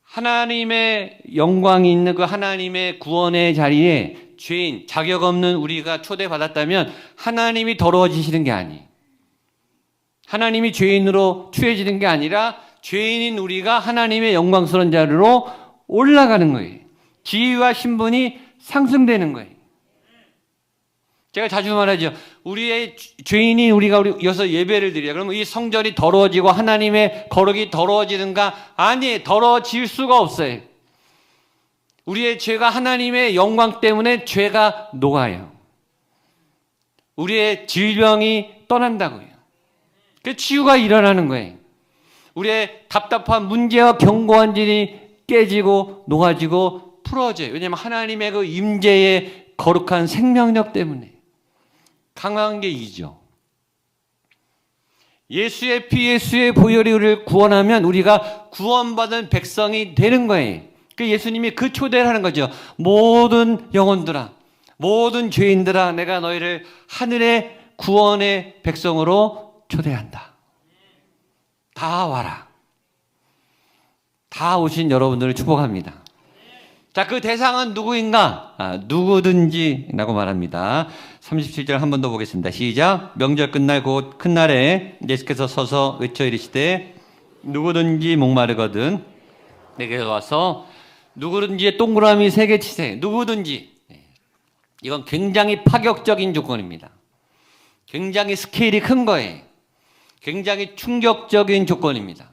S4: 하나님의 영광이 있는 그 하나님의 구원의 자리에 죄인, 자격 없는 우리가 초대받았다면 하나님이 더러워지시는 게 아니에요. 하나님이 죄인으로 취해지는 게 아니라 죄인인 우리가 하나님의 영광스러운 자리로 올라가는 거예요. 지위와 신분이 상승되는 거예요. 제가 자주 말하죠. 우리의 죄인인 우리가 여기서 예배를 드려요. 그러면 이 성전이 더러워지고 하나님의 거룩이 더러워지는가? 아니, 더러워질 수가 없어요. 우리의 죄가 하나님의 영광 때문에 죄가 녹아요. 우리의 질병이 떠난다고요. 그 치유가 일어나는 거예요. 우리의 답답한 문제와 견고한 질이 깨지고 녹아지고 풀어져요. 왜냐하면 하나님의 그 임재의 거룩한 생명력 때문에. 강한 게 이죠. 예수의 피, 예수의 보혈이 우리를 구원하면 우리가 구원받은 백성이 되는 거예요. 그 예수님이 그 초대를 하는 거죠. 모든 영혼들아, 모든 죄인들아, 내가 너희를 하늘의 구원의 백성으로 초대한다. 다 와라. 다 오신 여러분들을 축복합니다. 자, 그 대상은 누구인가? 누구든지라고 말합니다. 37절 한 번 더 보겠습니다. 시작. 명절 끝날 곧 큰 날에 예수께서 서서 외쳐 이르시되 누구든지 목마르거든 내게 와서 누구든지의 동그라미 3개 치세요. 누구든지. 이건 굉장히 파격적인 조건입니다. 굉장히 스케일이 큰 거예요. 굉장히 충격적인 조건입니다.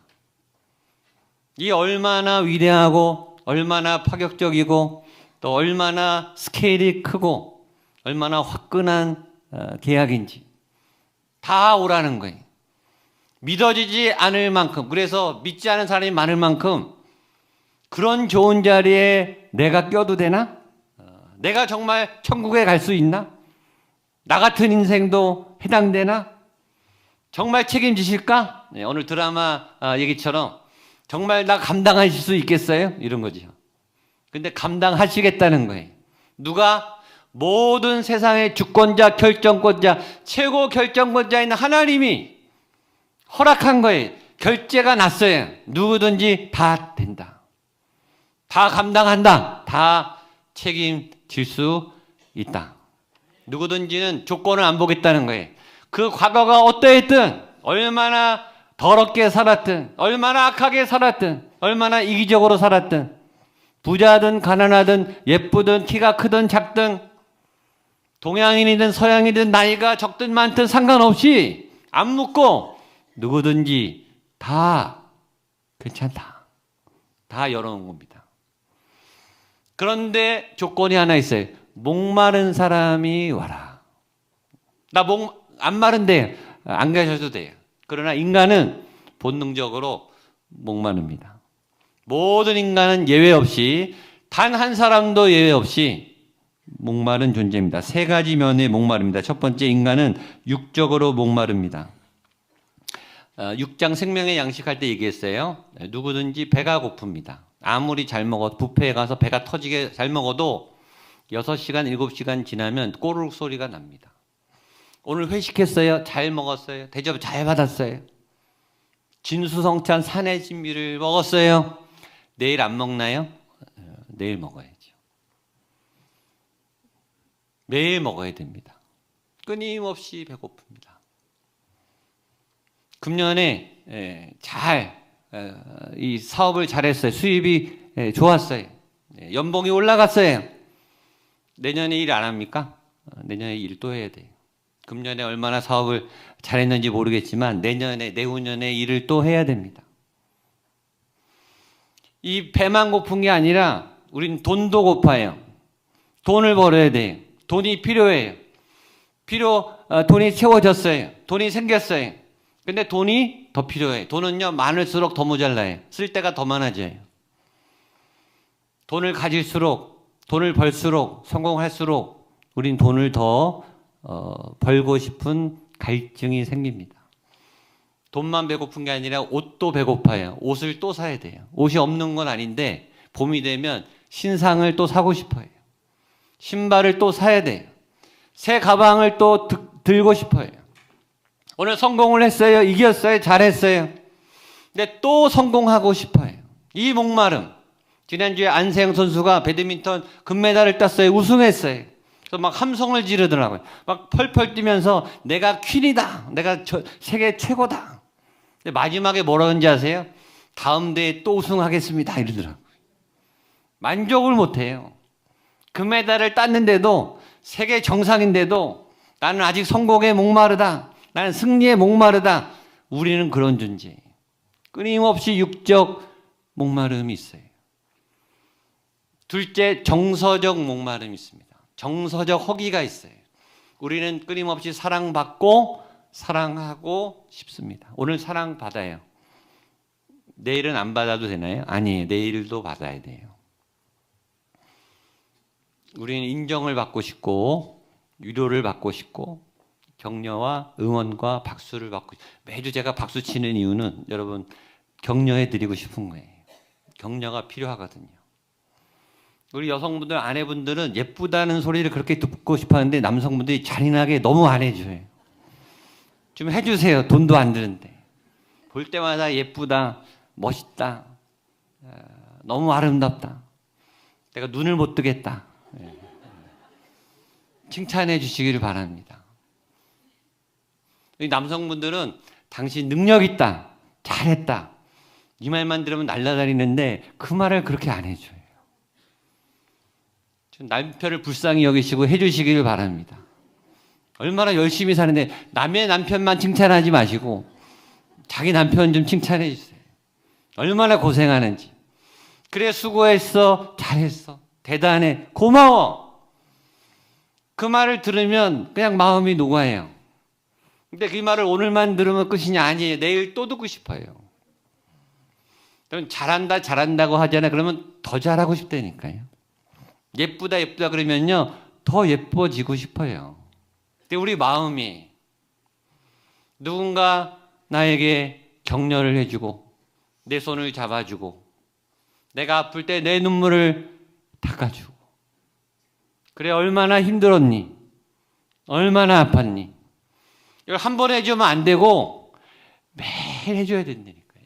S4: 이 얼마나 위대하고 얼마나 파격적이고 또 얼마나 스케일이 크고 얼마나 화끈한 계약인지 다 오라는 거예요. 믿어지지 않을 만큼, 그래서 믿지 않은 사람이 많을 만큼 그런 좋은 자리에 내가 껴도 되나? 내가 정말 천국에 갈 수 있나? 나 같은 인생도 해당되나? 정말 책임지실까? 네, 오늘 드라마 얘기처럼 정말 나 감당하실 수 있겠어요? 이런 거죠. 근데 감당하시겠다는 거예요. 누가? 모든 세상의 주권자, 결정권자, 최고 결정권자인 하나님이 허락한 거예요. 결제가 났어요. 누구든지 다 된다. 다 감당한다. 다 책임질 수 있다. 누구든지는 조건을 안 보겠다는 거예요. 그 과거가 어떠했든, 얼마나 더럽게 살았든, 얼마나 악하게 살았든, 얼마나 이기적으로 살았든, 부자든 가난하든 예쁘든 키가 크든 작든 동양인이든 서양이든 나이가 적든 많든 상관없이 안 묻고 누구든지 다 괜찮다. 다 열어놓은 겁니다. 그런데 조건이 하나 있어요. 목마른 사람이 와라. 나 안 마른데 안 가셔도 돼요. 그러나 인간은 본능적으로 목마릅니다. 모든 인간은 예외 없이, 단 한 사람도 예외 없이 목마른 존재입니다. 세 가지 면에 목마릅니다. 첫 번째, 인간은 육적으로 목마릅니다. 6장 생명의 양식할 때 얘기했어요. 누구든지 배가 고픕니다. 아무리 잘 먹어도, 뷔페에 가서 배가 터지게 잘 먹어도 6시간, 7시간 지나면 꼬르륵 소리가 납니다. 오늘 회식했어요? 잘 먹었어요? 대접 잘 받았어요? 진수성찬 산의 진미를 먹었어요? 내일 안 먹나요? 내일 먹어야죠. 매일 먹어야 됩니다. 끊임없이 배고픕니다. 금년에 이 사업을 잘했어요. 수입이 좋았어요. 연봉이 올라갔어요. 내년에 일 안 합니까? 내년에 일 또 해야 돼요. 금년에 얼마나 사업을 잘했는지 모르겠지만 내년에, 내후년에 일을 또 해야 됩니다. 이 배만 고픈 게 아니라 우린 돈도 고파요. 돈을 벌어야 돼요. 돈이 필요해요. 돈이 채워졌어요. 돈이 생겼어요. 근데 돈이 더 필요해요. 돈은요, 많을수록 더 모자라요. 쓸 때가 더 많아져요. 돈을 가질수록, 돈을 벌수록, 성공할수록 우린 돈을 더 벌고 싶은 갈증이 생깁니다. 돈만 배고픈 게 아니라 옷도 배고파요. 옷을 또 사야 돼요. 옷이 없는 건 아닌데 봄이 되면 신상을 또 사고 싶어요. 신발을 또 사야 돼요. 새 가방을 또 들고 싶어요. 오늘 성공을 했어요. 이겼어요. 잘했어요. 근데 또 성공하고 싶어요. 이 목마름. 지난주에 안세영 선수가 배드민턴 금메달을 땄어요. 우승했어요. 그래서 막 함성을 지르더라고요. 막 펄펄 뛰면서 내가 퀸이다. 내가 세계 최고다. 근데 마지막에 뭐라 그런지 아세요? 다음 대회 또 우승하겠습니다. 이러더라고요. 만족을 못해요. 금메달을 땄는데도, 세계 정상인데도 나는 아직 성공에 목마르다. 나는 승리에 목마르다. 우리는 그런 존재예요. 끊임없이 육적 목마름이 있어요. 둘째, 정서적 목마름이 있습니다. 정서적 허기가 있어요. 우리는 끊임없이 사랑받고 사랑하고 싶습니다. 오늘 사랑받아요. 내일은 안 받아도 되나요? 아니에요. 내일도 받아야 돼요. 우리는 인정을 받고 싶고 위로를 받고 싶고 격려와 응원과 박수를 받고, 매주 제가 박수 치는 이유는 여러분 격려해 드리고 싶은 거예요. 격려가 필요하거든요. 우리 여성분들, 아내분들은 예쁘다는 소리를 그렇게 듣고 싶어 하는데 남성분들이 잔인하게 너무 안 해줘요. 좀 해주세요. 돈도 안 드는데. 볼 때마다 예쁘다, 멋있다, 너무 아름답다, 내가 눈을 못 뜨겠다, 칭찬해 주시기를 바랍니다. 남성분들은 당신 능력 있다, 잘했다, 이 말만 들으면 날아다니는데 그 말을 그렇게 안 해줘요. 남편을 불쌍히 여기시고 해주시기를 바랍니다. 얼마나 열심히 사는데 남의 남편만 칭찬하지 마시고 자기 남편 좀 칭찬해 주세요. 얼마나 고생하는지. 그래, 수고했어, 잘했어, 대단해, 고마워. 그 말을 들으면 그냥 마음이 녹아요. 근데 그 말을 오늘만 들으면 끝이냐? 아니에요. 내일 또 듣고 싶어요. 그럼 잘한다, 잘한다고 하잖아요. 그러면 더 잘하고 싶다니까요. 예쁘다, 예쁘다 그러면요, 더 예뻐지고 싶어요. 근데 우리 마음이 누군가 나에게 격려를 해주고 내 손을 잡아주고 내가 아플 때 내 눈물을 닦아주고, 그래, 얼마나 힘들었니? 얼마나 아팠니? 이걸 한 번 해주면 안 되고 매일 해줘야 된다니까요.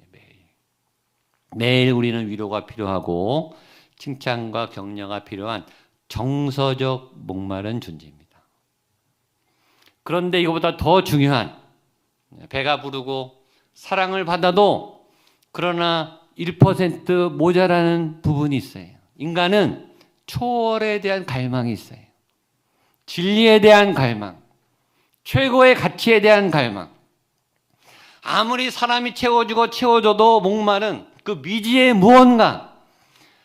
S4: 매일 우리는 위로가 필요하고 칭찬과 격려가 필요한 정서적 목마른 존재입니다. 그런데 이거보다 더 중요한, 배가 부르고 사랑을 받아도 그러나 1% 모자라는 부분이 있어요. 인간은 초월에 대한 갈망이 있어요. 진리에 대한 갈망, 최고의 가치에 대한 갈망. 아무리 사람이 채워주고 채워줘도 목마른 그 미지의 무언가,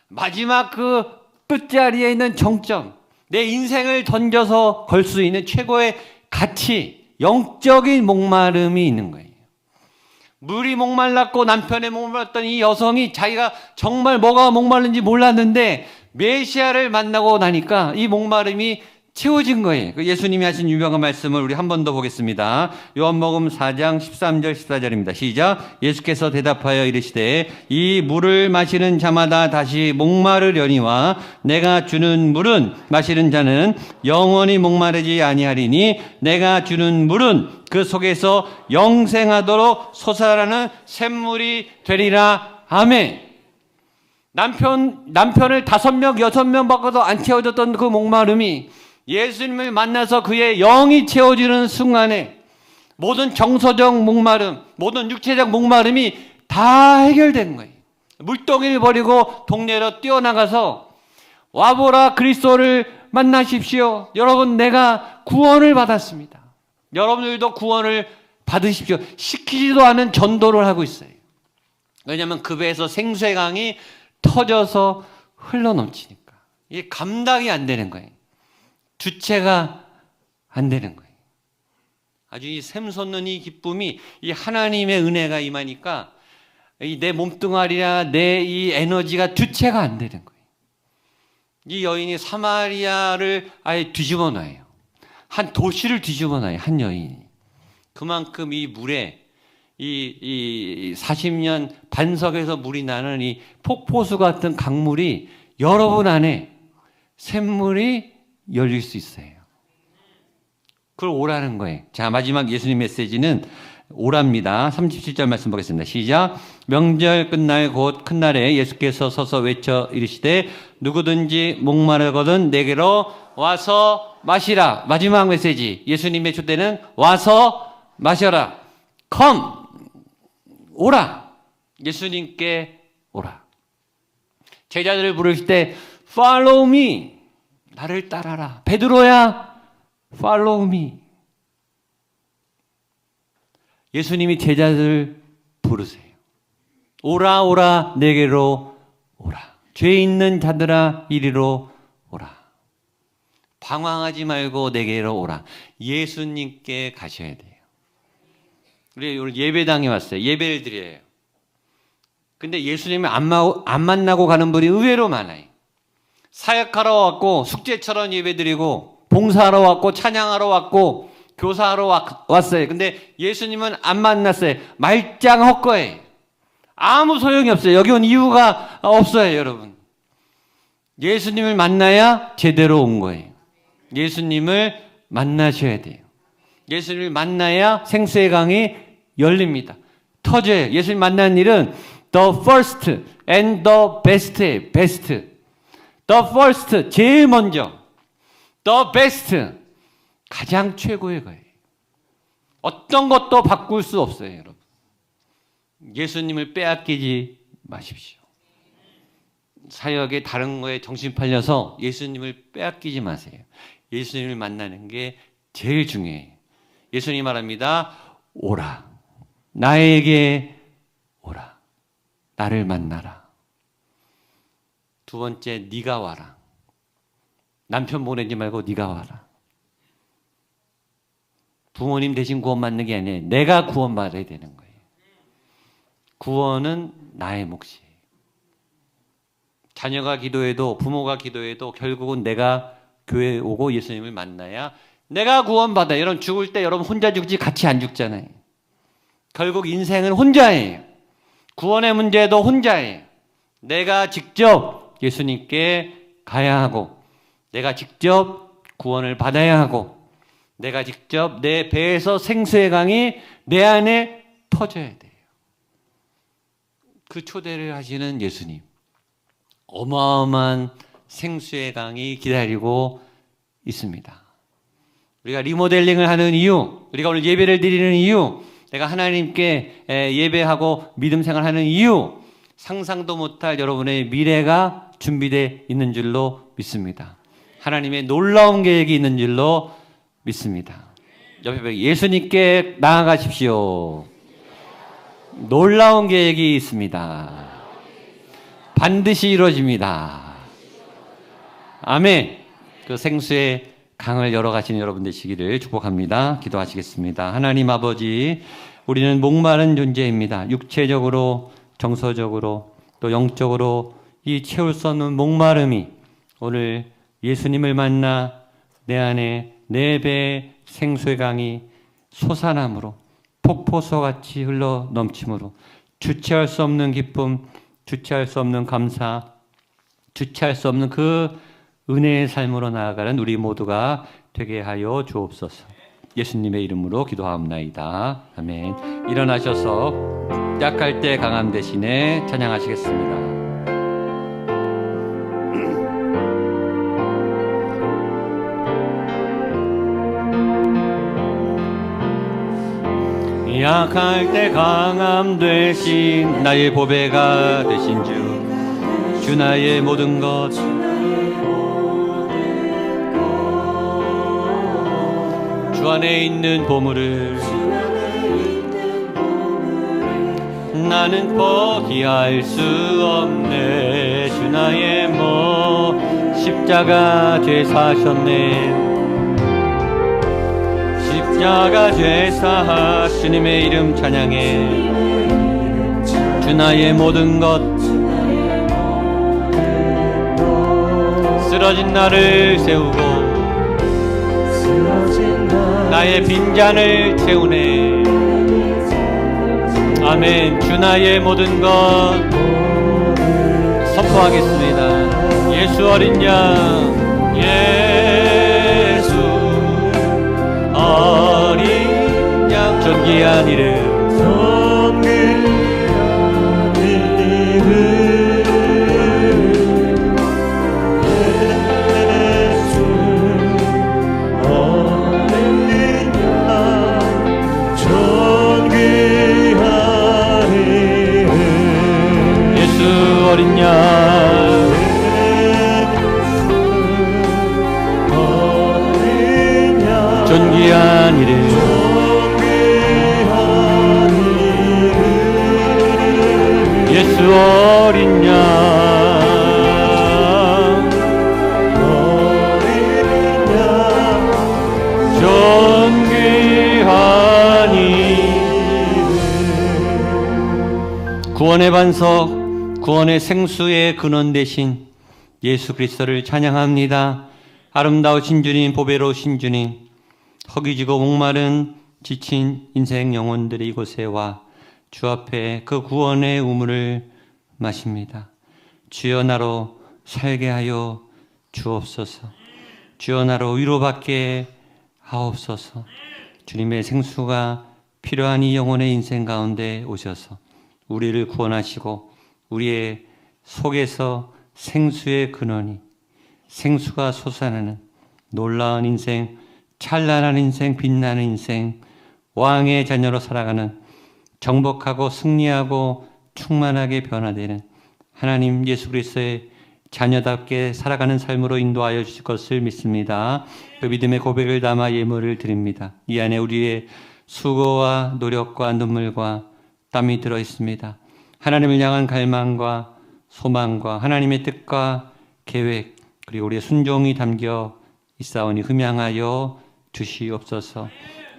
S4: 마지막 그 끝자리에 있는 정점, 내 인생을 던져서 걸 수 있는 최고의 가치, 영적인 목마름이 있는 거예요. 물이 목말랐고 남편의 목말랐던 이 여성이 자기가 정말 뭐가 목마른지 몰랐는데 메시아를 만나고 나니까 이 목마름이 채워진 거예요. 예수님이 하신 유명한 말씀을 우리 한 번 더 보겠습니다. 요한복음 4장 13절 14절입니다. 시작. 예수께서 대답하여 이르시되 이 물을 마시는 자마다 다시 목마르려니와 내가 주는 물은 마시는 자는 영원히 목마르지 아니하리니 내가 주는 물은 그 속에서 영생하도록 솟아나는 샘물이 되리라. 아멘. 남편을 5명, 6명 바꿔도 안 채워졌던 그 목마름이 예수님을 만나서 그의 영이 채워지는 순간에 모든 정서적 목마름, 모든 육체적 목마름이 다 해결된 거예요. 물동이를 버리고 동네로 뛰어나가서 와보라 그리스도를 만나십시오. 여러분 내가 구원을 받았습니다. 여러분들도 구원을 받으십시오. 시키지도 않은 전도를 하고 있어요. 왜냐하면 그 배에서 생수의 강이 터져서 흘러넘치니까 이게 감당이 안 되는 거예요. 주체가 안 되는 거예요. 아주 이 샘솟는 이 기쁨이 이 하나님의 은혜가 임하니까 내 몸뚱아리나 내 이 에너지가 주체가 안 되는 거예요. 이 여인이 사마리아를 아예 뒤집어 놔요. 한 도시를 뒤집어 놔요. 한 여인이. 그만큼 이 물에 이 40년 반석에서 물이 나는 이 폭포수 같은 강물이 여러분 안에 샘물이 열릴 수 있어요. 그걸 오라는 거예요. 자, 마지막 예수님 메시지는 오랍니다. 37절 말씀 보겠습니다. 시작. 명절 끝날 곧 큰 날에 예수께서 서서 외쳐 이르시되 누구든지 목마르거든 내게로 와서 마시라. 마지막 메시지. 예수님의 초대는 와서 마셔라. Come. 오라. 예수님께 오라. 제자들을 부르실 때 Follow me. 나를 따라라. 베드로야, follow me. 예수님이 제자들 부르세요. 오라 오라 내게로 오라. 죄 있는 자들아 이리로 오라. 방황하지 말고 내게로 오라. 예수님께 가셔야 돼요. 우리 오늘 예배당에 왔어요. 예배를 드려요. 근데 예수님을 안 만나고 가는 분이 의외로 많아요. 사역하러 왔고 숙제처럼 예배드리고 봉사하러 왔고 찬양하러 왔고 교사하러 왔어요. 근데 예수님은 안 만났어요. 말짱 헛거예요. 아무 소용이 없어요. 여기 온 이유가 없어요, 여러분. 예수님을 만나야 제대로 온 거예요. 예수님을 만나셔야 돼요. 예수님을 만나야 생수의 강이 열립니다. 터져요. 예수님 만나는 일은 the first and the best예요. best. The first, 제일 먼저. The best, 가장 최고의 거예요. 어떤 것도 바꿀 수 없어요, 여러분. 예수님을 빼앗기지 마십시오. 사역에 다른 거에 정신 팔려서 예수님을 빼앗기지 마세요. 예수님을 만나는 게 제일 중요해요. 예수님 말합니다. 오라. 나에게 오라. 나를 만나라. 두 번째, 네가 와라. 남편 보내지 말고 네가 와라. 부모님 대신 구원받는 게 아니에요. 내가 구원받아야 되는 거예요. 구원은 나의 몫이에요. 자녀가 기도해도 부모가 기도해도 결국은 내가 교회에 오고 예수님을 만나야 내가 구원받아요. 여러분 죽을 때 여러분 혼자 죽지 같이 안 죽잖아요. 결국 인생은 혼자예요. 구원의 문제도 혼자예요. 내가 직접 예수님께 가야 하고 내가 직접 구원을 받아야 하고 내가 직접 내 배에서 생수의 강이 내 안에 터져야 돼요. 그 초대를 하시는 예수님. 어마어마한 생수의 강이 기다리고 있습니다. 우리가 리모델링을 하는 이유, 우리가 오늘 예배를 드리는 이유, 내가 하나님께 예배하고 믿음 생활하는 이유, 상상도 못할 여러분의 미래가 준비되어 있는 줄로 믿습니다. 하나님의 놀라운 계획이 있는 줄로 믿습니다. 옆에 예수님께 나아가십시오. 놀라운 계획이 있습니다. 반드시 이루어집니다. 아멘. 그 생수의 강을 열어가시는 여러분 되시기를 축복합니다. 기도하시겠습니다. 하나님 아버지, 우리는 목마른 존재입니다. 육체적으로, 정서적으로, 또 영적으로 이 채울 수 없는 목마름이 오늘 예수님을 만나 내 안에 네 배의 생수의 강이 솟아남으로 폭포수같이 흘러 넘침으로 주체할 수 없는 기쁨, 주체할 수 없는 감사, 주체할 수 없는 그 은혜의 삶으로 나아가는 우리 모두가 되게 하여 주옵소서. 예수님의 이름으로 기도하옵나이다. 아멘. 일어나셔서 약할 때 강함 대신에 찬양하시겠습니다. 약할 때 강함 되신 나의 보배가 되신 주 나의 모든 것 주 안에 있는 보물을 나는 포기할 수 없네. 주 나의 십자가 죄 사셨네. 십자가 죄사 주님의 이름 찬양해. 주 나의 모든 것 쓰러진 나를 세우고 나의 빈잔을 채우네. 아멘. 주 나의 모든 것 선포하겠습니다. 예수 어린 양, 예수 어린 양, 존귀한 이름, 어린 양, 존귀한 이름, 예수 어린 양, 존귀한 이름. 구원의 반석, 구원의 생수의 근원 되신 예수 그리스도를 찬양합니다. 아름다우신 주님, 보배로우신 주님, 허기지고 목마른 지친 인생 영혼들이 이곳에 와 주 앞에 그 구원의 우물을 마십니다. 주여 나로 살게 하여 주옵소서. 주여 나로 위로받게 하옵소서. 주님의 생수가 필요한 이 영혼의 인생 가운데 오셔서 우리를 구원하시고 우리의 속에서 생수의 근원이, 생수가 솟아나는 놀라운 인생, 찬란한 인생, 빛나는 인생, 왕의 자녀로 살아가는 정복하고 승리하고 충만하게 변화되는 하나님 예수 그리스도의 자녀답게 살아가는 삶으로 인도하여 주실 것을 믿습니다. 그 믿음의 고백을 담아 예물을 드립니다. 이 안에 우리의 수고와 노력과 눈물과 땀이 들어 있습니다. 하나님을 향한 갈망과 소망과 하나님의 뜻과 계획, 그리고 우리의 순종이 담겨 있사오니 흠양하여 주시옵소서.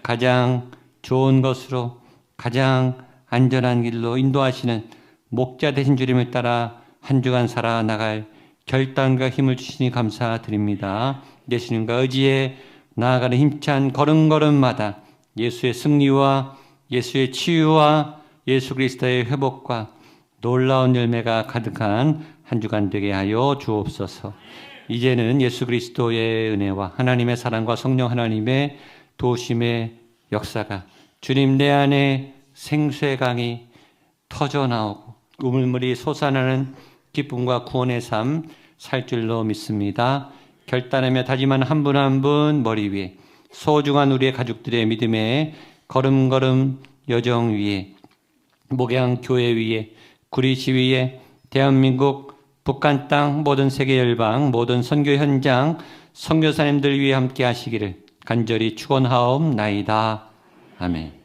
S4: 가장 좋은 것으로 가장 안전한 길로 인도하시는 목자 되신 주님을 따라 한 주간 살아나갈 결단과 힘을 주시니 감사드립니다. 예수님과 의지에 나아가는 힘찬 걸음걸음마다 예수의 승리와 예수의 치유와 예수 그리스도의 회복과 놀라운 열매가 가득한 한 주간 되게 하여 주옵소서. 이제는 예수 그리스도의 은혜와 하나님의 사랑과 성령 하나님의 도우심의 역사가 주님 내 안에 생수의 강이 터져 나오고 우물물이 솟아나는 기쁨과 구원의 삶 살 줄로 믿습니다. 결단하며 다짐한 한 분 한 분 머리 위에 소중한 우리의 가족들의 믿음의 걸음걸음 여정 위에 목양 교회 위에 구리시 위에 대한민국 북한 땅 모든 세계 열방 모든 선교 현장 선교사님들 위해 함께 하시기를 간절히 축원하옵나이다. 아멘.